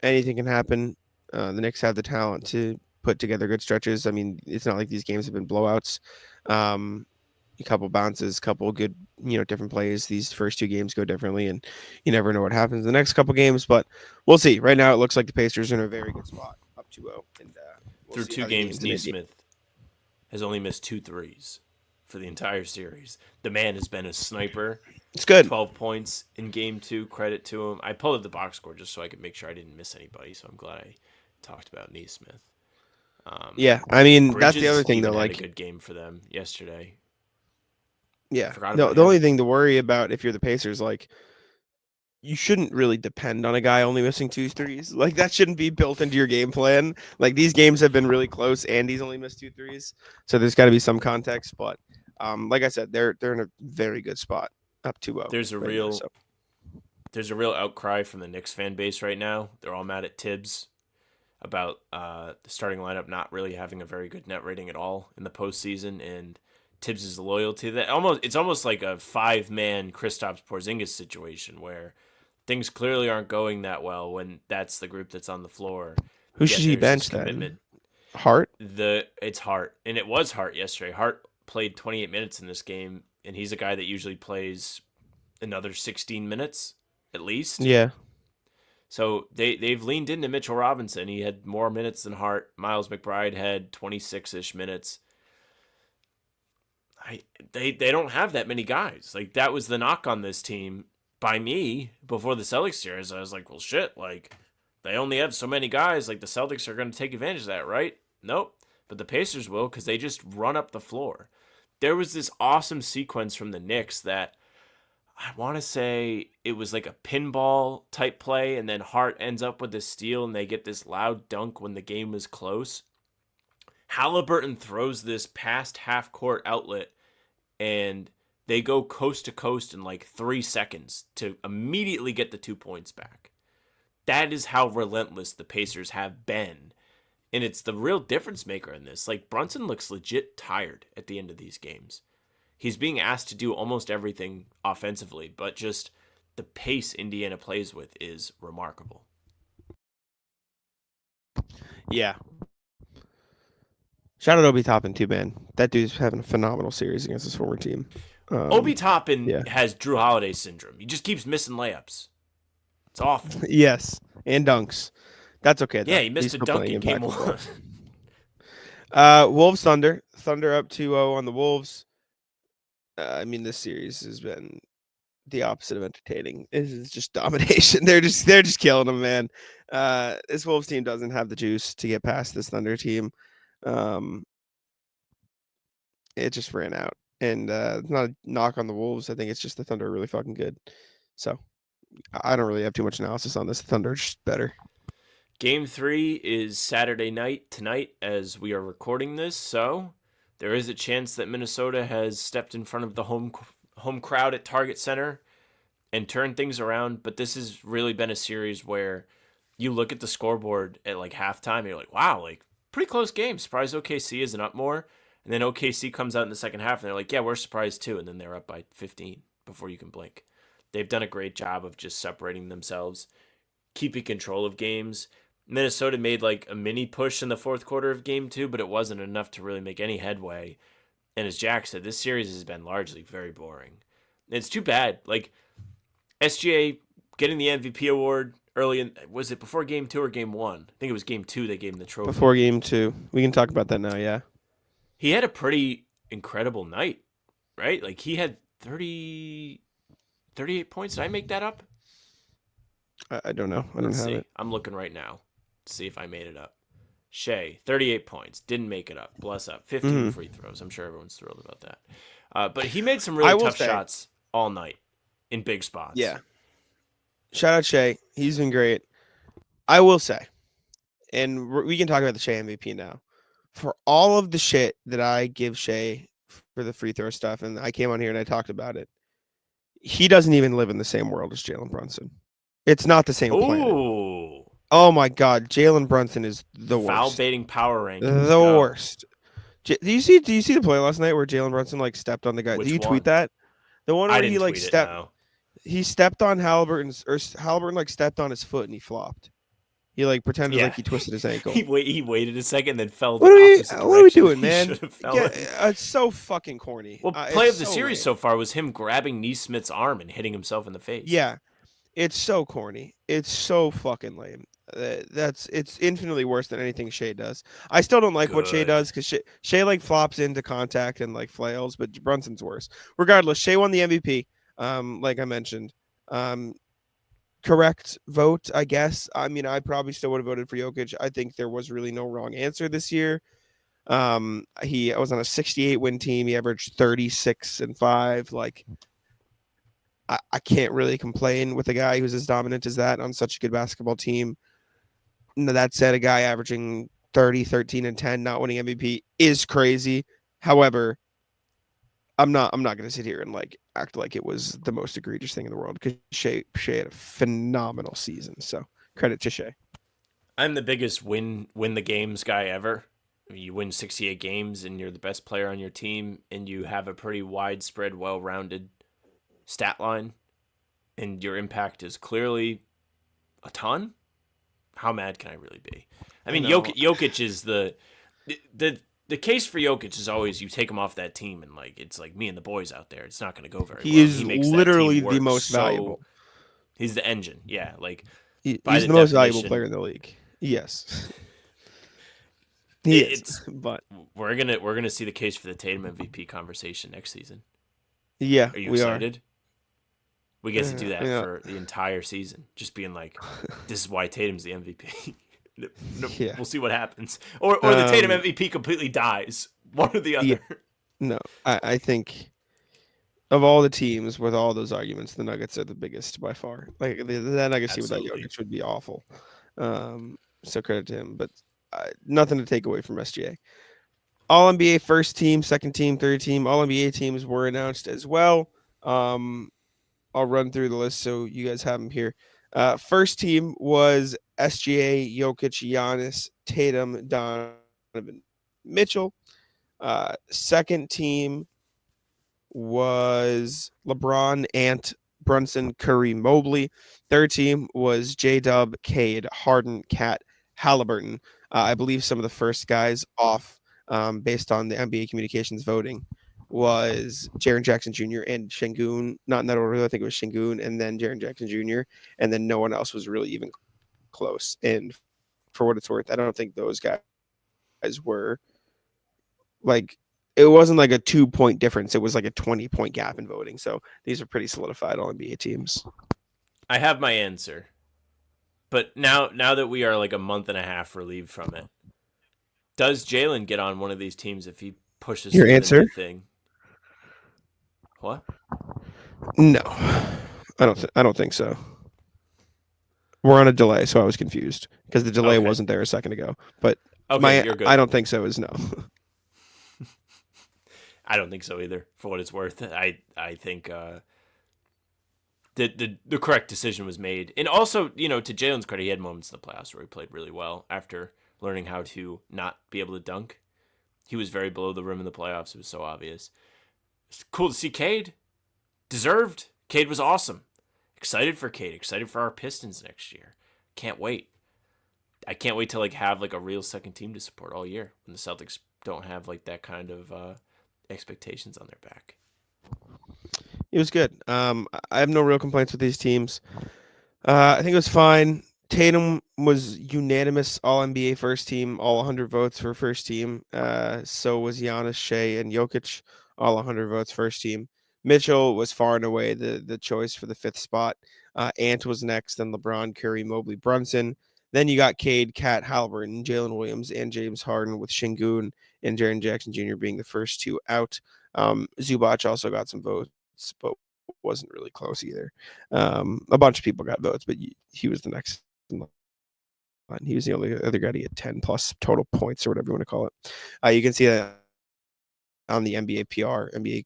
anything can happen. The Knicks have the talent to put together good stretches. I mean, it's not like these games have been blowouts. A couple bounces, couple good, different plays. These first 2 games go differently, and you never know what happens in the next couple games, but we'll see. Right now, it looks like the Pacers are in a very good spot, up 2-0. And we'll through see 2 games, Nesmith Nesmith has only missed 2 threes for the entire series. The man has been a sniper. It's good. 12 points in game 2. Credit to him. I pulled up the box score just so I could make sure I didn't miss anybody, so I'm glad I talked about Nesmith. Yeah, I mean, Bridges that's the other thing, though. had Like, a good game for them yesterday. yeah, Forgot no, about the him. only thing to worry about if you're the Pacers, like, you shouldn't really depend on a guy only missing 2 threes. Like, that shouldn't be built into your game plan. Like, these games have been really close, and he's only missed 2 threes, so there's got to be some context. But like I said, they're in a very good spot, up 2-0. There's a right real now, so. There's a real outcry from the Knicks fan base right now. They're all mad at Tibbs about the starting lineup not really having a very good net rating at all in the postseason, and Tibbs' loyalty. It's almost like a 5-man Kristaps Porzingis situation where things clearly aren't going that well when that's the group that's on the floor. Who should he bench then? Hart? It's Hart, and it was Hart yesterday. Hart played 28 minutes in this game, and he's a guy that usually plays another 16 minutes at least. Yeah. So they've leaned into Mitchell Robinson. He had more minutes than Hart. Miles McBride had 26-ish minutes. They don't have that many guys. Like, that was the knock on this team by me before the Celtics series. I was like, well, shit, like, they only have so many guys. Like, the Celtics are going to take advantage of that, right? Nope. But the Pacers will, because they just run up the floor. There was this awesome sequence from the Knicks that I want to say it was like a pinball type play, and then Hart ends up with the steal, and they get this loud dunk when the game was close. Halliburton throws this past half-court outlet, and they go coast to coast in like 3 seconds to immediately get the 2 points back. That is how relentless the Pacers have been. And it's the real difference maker in this. Like, Brunson looks legit tired at the end of these games. He's being asked to do almost everything offensively, but just the pace Indiana plays with is remarkable. Yeah. Shout out Obi Toppin too, man. That dude's having a phenomenal series against his former team. Obi Toppin yeah. has Drew Holiday syndrome. He just keeps missing layups. It's awful. Yes, and dunks. That's okay though. Yeah, he missed He's a still dunk playing in game impactful 1. ball. Wolves Thunder. Thunder up 2-0 on the Wolves. I mean, this series has been the opposite of entertaining. This is just domination. They're just killing them, man. This Wolves team doesn't have the juice to get past this Thunder team. It just ran out. And it's not a knock on the Wolves. I think it's just the Thunder are really fucking good. So I don't really have too much analysis on this. The Thunder are just better. Game 3 is Saturday night tonight as we are recording this, so there is a chance that Minnesota has stepped in front of the home crowd at Target Center and turned things around, but this has really been a series where you look at the scoreboard at like halftime and you're like, wow, like pretty close game. Surprised OKC isn't up more. And then OKC comes out in the second half and they're like, yeah, we're surprised too. And then they're up by 15 before you can blink. They've done a great job of just separating themselves, keeping control of games. Minnesota made like a mini push in the fourth quarter of game 2, but it wasn't enough to really make any headway. And as Jack said, this series has been largely very boring. It's too bad. Like SGA getting the MVP award early in, was it before game 2 or game 1? I think it was game 2 they gave him the trophy. Before game 2. We can talk about that now, yeah. He had a pretty incredible night, right? Like he had 38 points. Did I make that up? I don't know. I don't have it. I'm looking right now to see if I made it up. Shai, 38 points. Didn't make it up. Bless up. 15 free throws. I'm sure everyone's thrilled about that. But he made some really tough shots all night in big spots. Yeah. Shout out Shai. He's been great. I will say, and we can talk about the Shai MVP now. For all of the shit that I give Shai for the free throw stuff, and I came on here and I talked about it, he doesn't even live in the same world as Jalen Brunson. It's not the same planet. Oh my God, Jalen Brunson is the worst. Foul baiting power rankings. The worst. Do you see the play last night where Jalen Brunson like stepped on the guy? Did you tweet that? The one where he like stepped. He stepped on Halliburton's, or Halliburton like stepped on his foot and he flopped. He like pretended like he twisted his ankle. He waited a second, then fell. What are we doing, man? It's so fucking corny. Well, play of the series so far was him grabbing Neesmith's arm and hitting himself in the face. Yeah, it's so corny. It's so fucking lame. It's infinitely worse than anything Shai does. I still don't like what Shai does because Shai like flops into contact and like flails, but Brunson's worse. Regardless, Shai won the MVP. Like I mentioned. Correct vote, I guess. I mean, I probably still would have voted for Jokic. I think there was really no wrong answer this year. He was on a 68-win team. He averaged 36-5. Like, I can't really complain with a guy who's as dominant as that on such a good basketball team. That said, a guy averaging 30, 13, and 10, not winning MVP is crazy. However, I'm not going to sit here and like act like it was the most egregious thing in the world because Shai had a phenomenal season. So credit to Shai. I'm the biggest win the games guy ever. I mean, you win 68 games and you're the best player on your team and you have a pretty widespread, well-rounded stat line and your impact is clearly a ton. How mad can I really be? I mean, Jokic is the case for Jokic is always you take him off that team and like it's like me and the boys out there. It's not going to go very well. He is literally the most valuable. He's the engine. Yeah, like he's the most valuable player in the league. Yes. He is. But we're gonna see the case for the Tatum MVP conversation next season. Yeah, are you excited? We get to do that for the entire season, just being like, "This is why Tatum's the MVP." Yeah. We'll see what happens. Or the Tatum MVP completely dies. One or the other. Yeah. No, I think of all the teams with all those arguments, the Nuggets are the biggest by far. Like the Nuggets team without Jokic would be awful. So credit to him, but nothing to take away from SGA. All NBA first team, second team, third team, all NBA teams were announced as well. I'll run through the list so you guys have them here. First team was SGA, Jokic, Giannis, Tatum, Donovan Mitchell. Second team was LeBron, Ant, Brunson, Curry, Mobley. Third team was J-Dub, Cade, Harden, Cat, Halliburton. I believe some of the first guys off based on the NBA communications voting was Jaren Jackson Jr. and Şengün. Not in that order, I think it was Şengün and then Jaren Jackson Jr. And then no one else was really even close. And for what it's worth, I don't think those guys were like, it wasn't like a 2-point difference. It was like a 20-point gap in voting. So these are pretty solidified all NBA teams. I have my answer. But now that we are like a month and a half relieved from it, does Jalen get on one of these teams if he pushes Your through answer? the new thing? What? No, I don't think so. We're on a delay, so I was confused because the delay wasn't there a second ago. But you're good. I don't think so is no. I don't think so either. For what it's worth, I think the correct decision was made, and also, to Jalen's credit, he had moments in the playoffs where he played really well after learning how to not be able to dunk. He was very below the rim in the playoffs. It was so obvious. It's cool to see Cade. Deserved. Cade was awesome. Excited for Cade. Excited for our Pistons next year. Can't wait. I can't wait to have a real second team to support all year when the Celtics don't have that kind of expectations on their back. It was good. I have no real complaints with these teams. I think it was fine. Tatum was unanimous All-NBA first team, all 100 votes for first team. So was Giannis, Shai, and Jokic, all 100 votes first team. Mitchell was far and away the choice for the fifth spot. Ant was next, then LeBron, Curry, Mobley, Brunson. Then you got Cade, Cat, Halliburton, Jalen Williams, and James Harden, with Şengün and Jaren Jackson Jr. being the first two out. Zubac also got some votes, but wasn't really close either. A bunch of people got votes, but he was the next in line. He was the only other guy to get 10 plus total points or whatever you want to call it. You can see that on the NBA PR, NBA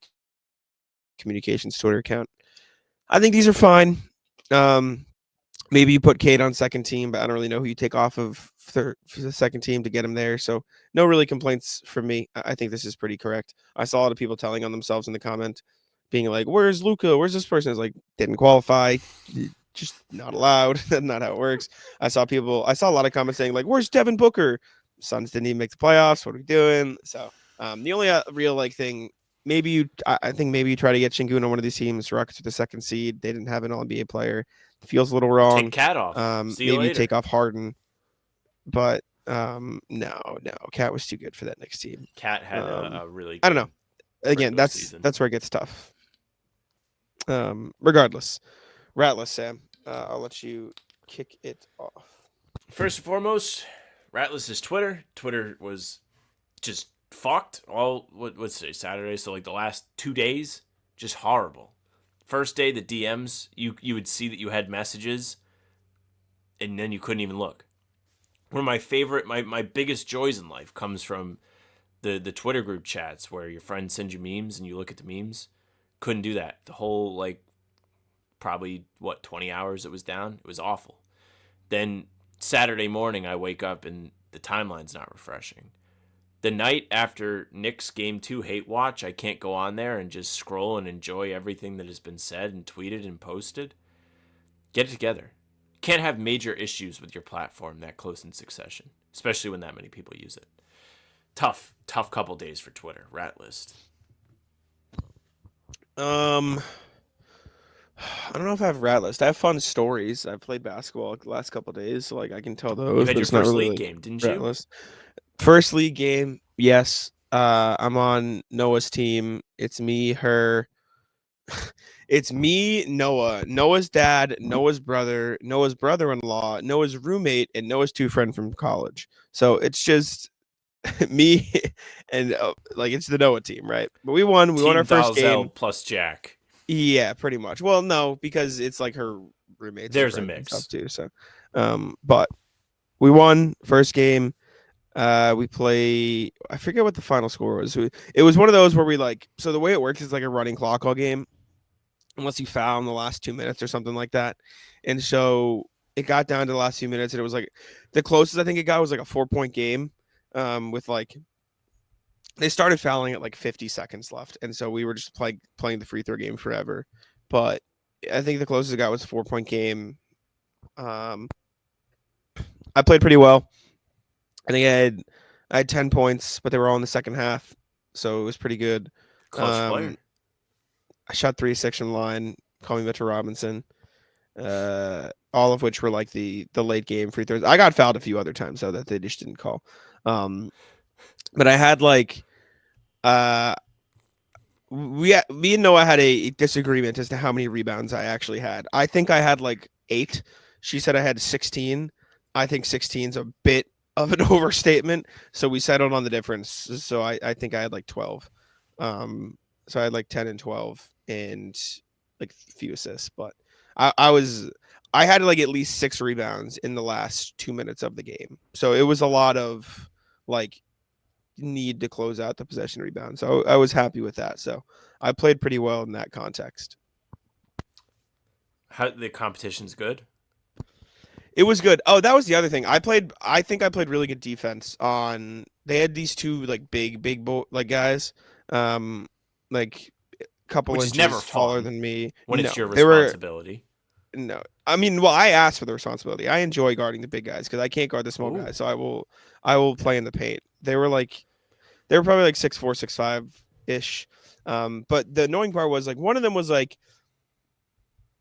communications Twitter account. I think these are fine. Maybe you put Cade on second team, but I don't really know who you take off of for the second team to get him there. So no really complaints from me. I think this is pretty correct. I saw a lot of people telling on themselves in the comment, being like, "Where's Luka? Where's this person?" It's like, didn't qualify, just not allowed. That's not how it works. I saw a lot of comments saying like, "Where's Devin Booker? Suns didn't even make the playoffs. What are we doing?" So the only real thing. I think maybe you try to get Şengün on one of these teams. Rockets with the second seed. They didn't have an All-NBA player. It feels a little wrong. Take Cat off. See you maybe later. you take off Harden. But no. Cat was too good for that next team. Cat had a really good I don't know. Again, that's where it gets tough. Regardless. Ratless, Sam. I'll let you kick it off. First and foremost, Ratless's Twitter. Twitter was just fucked all what's today, Saturday, so the last 2 days, just horrible. First day, the DMs, you would see that you had messages and then you couldn't even look. One of my favorite, my biggest joys in life comes from the Twitter group chats where your friends send you memes and you look at the memes. Couldn't do that. The whole probably 20 hours it was down. It was awful. Then Saturday morning I wake up and the timeline's not refreshing. The night after Knicks Game 2 hate watch, I can't go on there and just scroll and enjoy everything that has been said and tweeted and posted. Get it together. You can't have major issues with your platform that close in succession, especially when that many people use it. Tough couple days for Twitter. Rat list. I don't know if I have rat list. I have fun stories. I've played basketball the last couple of days, so I can tell those. You had your first league game, didn't you? List. First league game, yes. I'm on Noah's team. It's me, her. It's me, Noah, Noah's dad, Noah's brother, Noah's brother-in-law, Noah's roommate, and Noah's two friends from college. So it's just me and it's the Noah team, right? But we won. We won our first game plus Jack. Yeah, pretty much. Well, no, because it's her roommates. There's a mix up too. So, but we won first game. We play. I forget what the final score was. It was one of those where we So the way it works is a running clock all game, unless you foul in the last 2 minutes or something like that. And so it got down to the last few minutes, and it was the closest I think it got was a 4-point game. With they started fouling at 50 seconds left, and so we were just playing the free throw game forever. But I think the closest I got was a 4-point game. I played pretty well. I think I had 10 points, but they were all in the second half, so it was pretty good. Clutch player. I shot 3-6 from the line. Call me Mitchell Robinson. All of which were like the late game free throws. I got fouled a few other times though that they just didn't call. But I had like me and Noah had a disagreement as to how many rebounds I actually had. I think I had like 8. She said I had 16. I think 16 is a bit of an overstatement. So we settled on the difference. So I think I had like 12. So I had like 10 and 12 and like a few assists. But I had like at least 6 rebounds in the last 2 minutes of the game. So it was a lot of like need to close out the possession rebound. So I was happy with that. So I played pretty well in that context. How the competition's good? It was good. Oh, that was the other thing. I think I played really good defense on. They had these 2 like big like guys, like a couple Which inches is never taller fun than me. when No, it's your they were responsibility. no. I mean, well, I asked for the responsibility. I enjoy guarding the big guys because I can't guard the small Ooh. guys. So I will play in the paint. They were probably like 6'4", 6'5" ish. But the annoying part was like one of them was like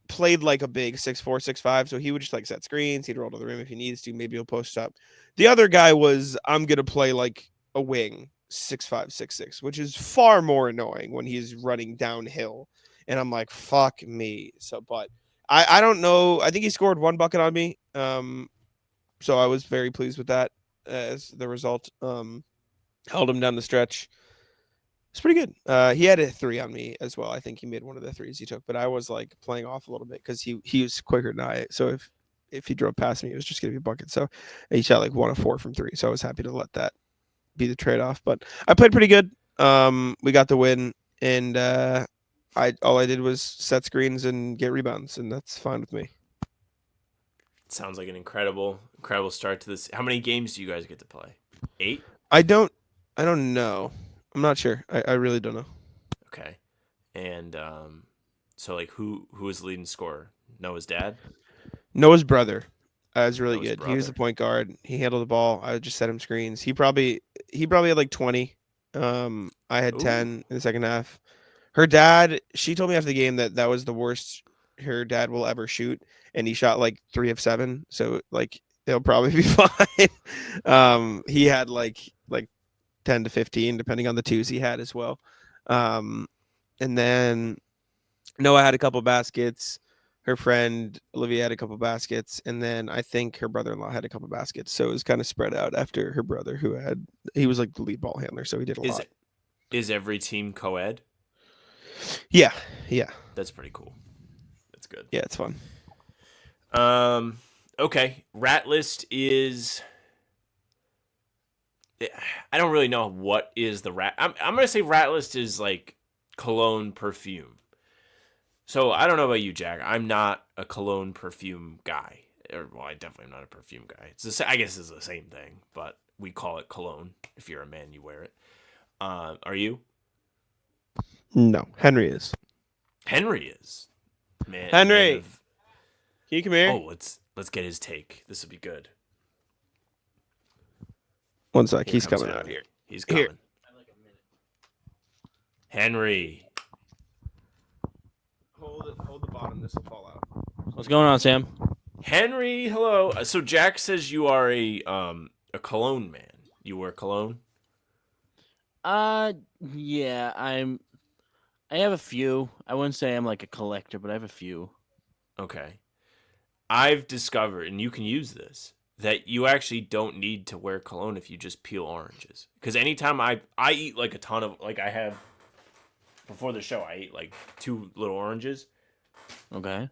played like a big 6'4", 6'5", so he would just like set screens. He'd roll to the rim if he needs to. Maybe he'll post up. The other guy was I'm gonna play like a wing 6'5", 6'6", which is far more annoying when he's running downhill. And I'm like, fuck me. So, but I don't know. I think he scored 1 bucket on me. So I was very pleased with that as the result. Held him down the stretch. It's pretty good. He had a 3 on me as well. I think he made one of the 3s he took, but I was like playing off a little bit because he was quicker than I. So if he drove past me, it was just gonna be a bucket. So he shot like 1 of 4 from 3. So I was happy to let that be the trade off. But I played pretty good. We got the win, and all I did was set screens and get rebounds, and that's fine with me. Sounds like an incredible start to this. How many games do you guys get to play? 8? I don't know. I'm not sure. I really don't know. Okay. And so like who was the leading scorer? Noah's dad? Noah's brother was really Noah's good. He was the brother. point guard. He handled the ball. I would just set him screens. He probably had like 20. I had Ooh. 10 in the second half. Her dad, she told me after the game that was the worst her dad will ever shoot, and he shot like 3 of 7. So like it'll probably be fine. He had like 10 to 15, depending on the 2s he had as well. And then Noah had a couple baskets. Her friend Olivia had a couple baskets, and then I think her brother-in-law had a couple baskets. So it was kind of spread out after her brother, he was like the lead ball handler, so he did a lot. Is every team co-ed? Yeah. That's pretty cool. That's good. Yeah, it's fun. Okay. Rat list is. I don't really know what is the rat. I'm gonna say rat list is like cologne perfume. So I don't know about you, Jack. I'm not a cologne perfume guy. Well, I definitely am not a perfume guy. I guess it's the same thing, but we call it cologne. If you're a man, you wear it. Are you? No, Henry is. Henry is. Man. Henry, can you come here? Oh, let's get his take. This would be good. 1 sec. Here He's comes coming out Henry. here. He's coming. Here. Henry. Hold the bottom. This will fall out. What's going on, Sam? Henry, hello. So Jack says you are a cologne man. You wear cologne? Yeah, I have a few. I wouldn't say I'm like a collector, but I have a few. Okay. I've discovered, and you can use this, that you actually don't need to wear cologne if you just peel oranges. Because anytime I eat like a ton of, like I have, before the show, I ate like 2 little oranges. Okay.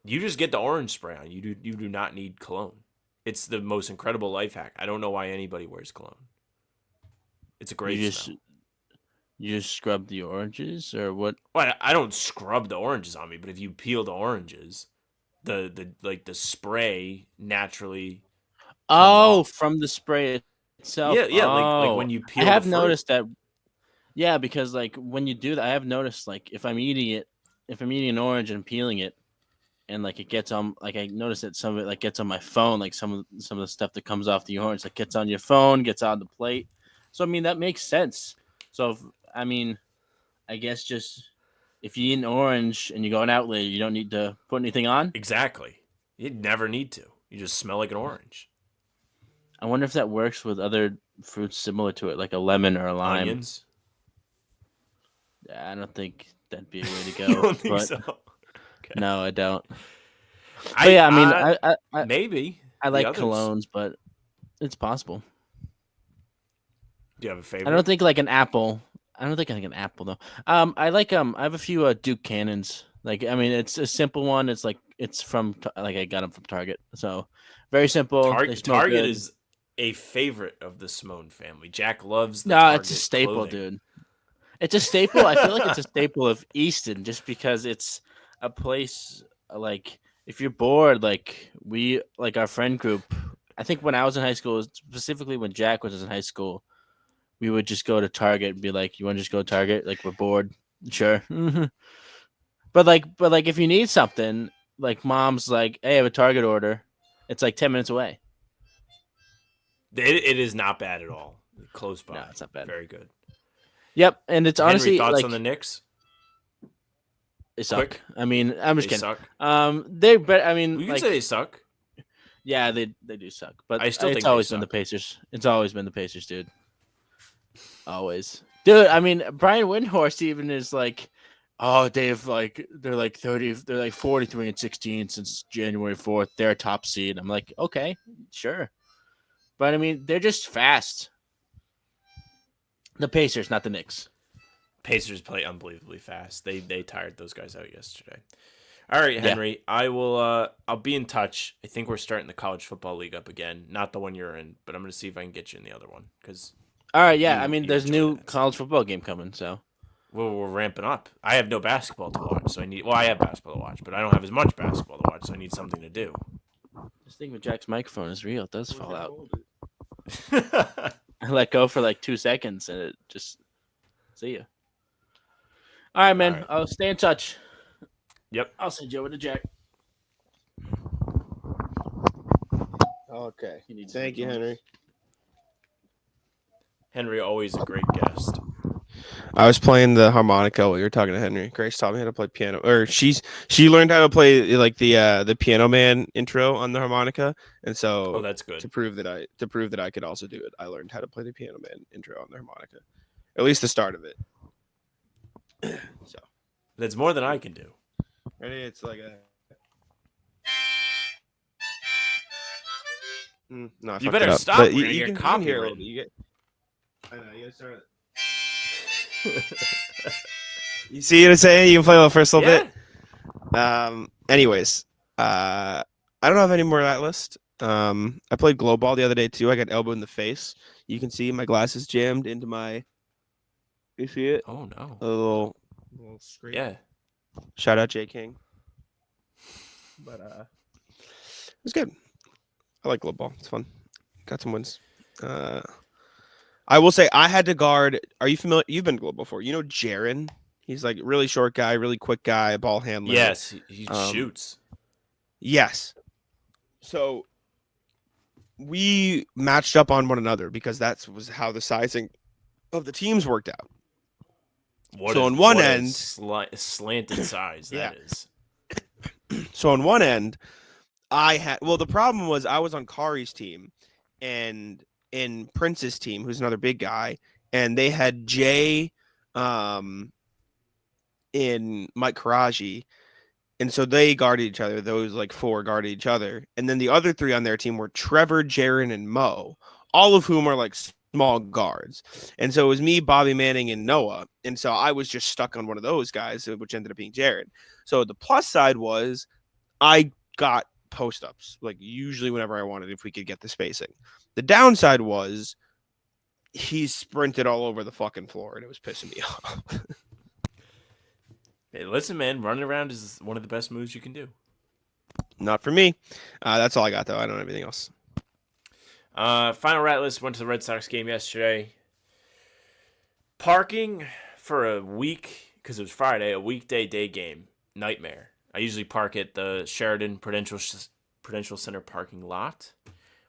You just get the orange spray on. You do not need cologne. It's the most incredible life hack. I don't know why anybody wears cologne. It's a great smell. You just scrub the oranges, or what? Well, I don't scrub the oranges on me, but if you peel the oranges, the spray naturally. Oh, from the spray itself. Yeah, oh. like when you peel. I have the fruit. noticed that. Yeah, because like when you do that, I have noticed like if I'm eating it if I'm eating an orange and peeling it, and like it gets on, like I noticed that some of it like gets on my phone, like some of the stuff that comes off the orange, like gets on your phone, gets on the plate. So I mean that makes sense. So I mean, I guess just if you eat an orange and you go out later, you don't need to put anything on. Exactly. You never need to. You just smell like an orange. I wonder if that works with other fruits similar to it, like a lemon or a lime. Onions. I don't think that'd be a way to go. You don't think but so? Okay. No, I don't. But yeah, I mean, I maybe I the like others. colognes, but it's possible. Do you have a favorite? I don't think like an apple. I don't think I like an apple though. I like I have a few Duke Cannons. Like I mean, it's a simple one. It's like it's from like I got them from Target, so very simple. They smell Target good. is a favorite of the Simone family. Jack loves the No, Target it's a staple, clothing. dude. It's a staple. I feel like it's a staple of Easton, just because it's a place like if you're bored, like we like our friend group. I think when I was in high school, specifically when Jack was in high school, we would just go to Target and be like, "You want to just go to Target? Like we're bored, sure." but like if you need something, like mom's like, "Hey, I have a Target order." It's like 10 minutes away. It is not bad at all. Close by. No, it's not bad. Very good. Yep, and it's Henry, honestly thoughts like on the Knicks? they suck. Quick. I mean, I'm just They kidding. suck. They but I mean, You can like, say they suck. yeah, they do suck. But I still think it's they always been the suck. Pacers. It's always been the Pacers, dude. Always, dude. I mean, Brian Windhorst even is like, oh, they're like 30, they're like 43-16 since January 4th. They're a top seed. I'm like, okay, sure, but I mean, they're just fast. The Pacers, not the Knicks. Pacers play unbelievably fast. They tired those guys out yesterday. All right, Henry. I will. I'll be in touch. I think we're starting the college football league up again. Not the one you're in, but I'm going to see if I can get you in the other one because All right, yeah. You- I mean, you there's enjoy new that. college football game coming, so we're ramping up. I have no basketball to watch, so I need. Well, I have basketball to watch, but I don't have as much basketball to watch, so I need something to do. this thing with Jack's microphone is real. It does fall out. Yep. I let go for like 2 seconds and it just see ya. All right, man. All right. I'll stay in touch. I'll send you over to Jack. Okay. He needs Thank you, some- Henry. Henry, always a great guest. I was playing the harmonica while you were talking to Henry. Grace taught me how to play piano, or she learned how to play like the Piano Man intro on the harmonica, and so Oh, that's good. to prove that I could also do it, I learned how to play the Piano Man intro on the harmonica, at least the start of it. So That's more than I can do. ready? It's like a. No, I You fucked better it up. stop. But We're gonna get you can hear a little copywritten. bit. I know you gotta start. You see what I'm saying? You can play the first little Yeah. bit. Anyways, I don't have any more of that list. I played glow ball the other day too. I got elbowed in the face. You can see my glasses jammed into my. You see it? Oh no. A little scrape. Yeah. Shout out J King. But it was good. I like glow ball. It's fun. Got some wins. I will say I had to guard. Are you familiar? You've been glow before. You know Jaren? He's like really short guy, really quick guy, ball handler. Yes, he shoots. Yes. So we matched up on one another because that was how the sizing of the teams worked out. So on one end- slanted size Yeah. that is. So on one end, the problem was I was on Kari's team and in Prince's team, who's another big guy, and they had Jay in Mike Karaji. And so they guarded each other. Those like four guarded each other. And then the other three on their team were Trevor, Jaren, and Mo, all of whom are like small guards. And so it was me, Bobby Manning, and Noah. And so I was just stuck on one of those guys, which ended up being Jaren. So the plus side was I got post ups, like usually whenever I wanted, if we could get the spacing. The downside was he sprinted all over the fucking floor and it was pissing me off. Hey, listen, man, running around is one of the best moves you can do. Not for me. That's all I got, though. I don't have anything else. Final rat list went to the Red Sox game yesterday. Parking for a week, because it was Friday, a weekday day game, nightmare. I usually park at the Sheridan Prudential Center parking lot.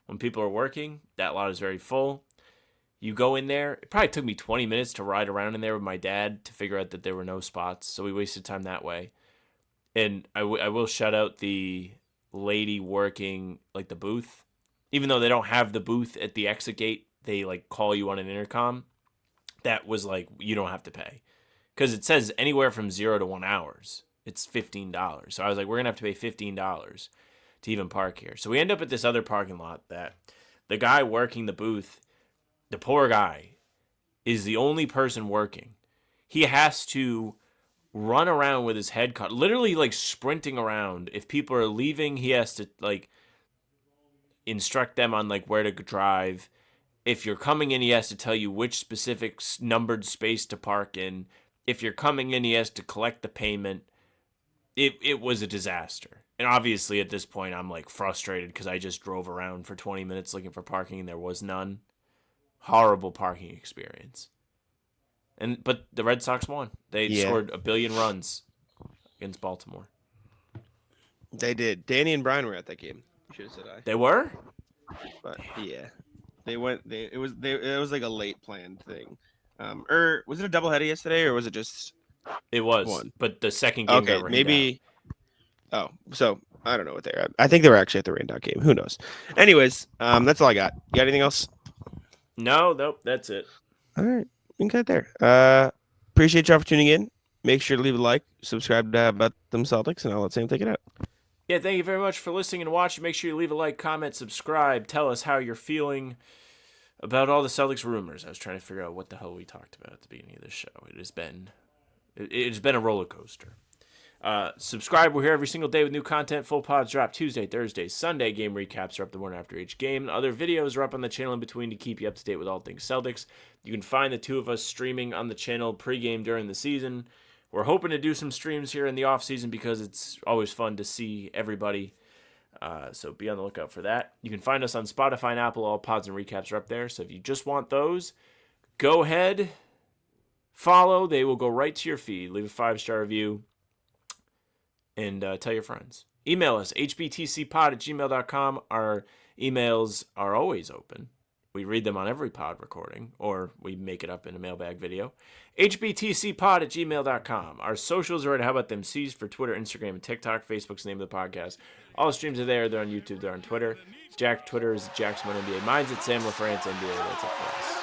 When people are working, that lot is very full. You go in there. It probably took me 20 minutes to ride around in there with my dad to figure out that there were no spots. So we wasted time that way. And I will shout out the lady working like the booth. Even though they don't have the booth at the exit gate, they like call you on an intercom. That was like, you don't have to pay. Because it says anywhere from 0 to 1 hours. It's $15. So I was like, we're going to have to pay $15 to even park here. So we end up at this other parking lot that the guy working the booth, the poor guy, is the only person working. He has to run around with his head cut, literally like sprinting around. If people are leaving, he has to like instruct them on like where to drive. If you're coming in, he has to tell you which specific numbered space to park in. If you're coming in, he has to collect the payment. It was a disaster. And obviously at this point, I'm like frustrated because I just drove around for 20 minutes looking for parking and there was none. Horrible parking experience. But the Red Sox won. They scored 1 billion runs against Baltimore. They did. Danny and Brian were at that game. Should have said I. They were? But yeah, they went. It was like a late planned thing. Or was it a doubleheader yesterday, or was it just? It was. One? But the second game got rained maybe. Oh, so I don't know what they were. I think they were actually at the rained out game. Who knows? Anyways, that's all I got. You got anything else? Nope, that's it. All right, we can cut there. Appreciate y'all for tuning in. Make sure to leave a like, subscribe to Bout Them Celtics, and I'll let Sam take it out. Yeah, thank you very much for listening and watching. Make sure you leave a like, comment, subscribe. Tell us how you're feeling about all the Celtics rumors. I was trying to figure out what the hell we talked about at the beginning of this show. It has been a roller coaster. Subscribe. We're here every single day with new content. Full pods drop Tuesday, Thursday, Sunday. Game recaps are up the morning after each game. Other videos are up on the channel in between to keep you up to date with all things Celtics. You can find the two of us streaming on the channel pregame during the season. We're hoping to do some streams here in the off season because it's always fun to see everybody. So be on the lookout for that. You can find us on Spotify and Apple. All pods and recaps are up there. So if you just want those, go ahead, follow. They will go right to your feed. Leave a 5-star review. And tell your friends. Email us, hbtcpod@gmail.com. Our emails are always open. We read them on every pod recording, or we make it up in a mailbag video. hbtcpod@gmail.com. Our socials are at How About Them C's for Twitter, Instagram, and TikTok. Facebook's the name of the podcast. All the streams are there. They're on YouTube. They're on Twitter. Twitter is Jack's1NBA. Mine's at Sam LaFrance NBA. That's it for us.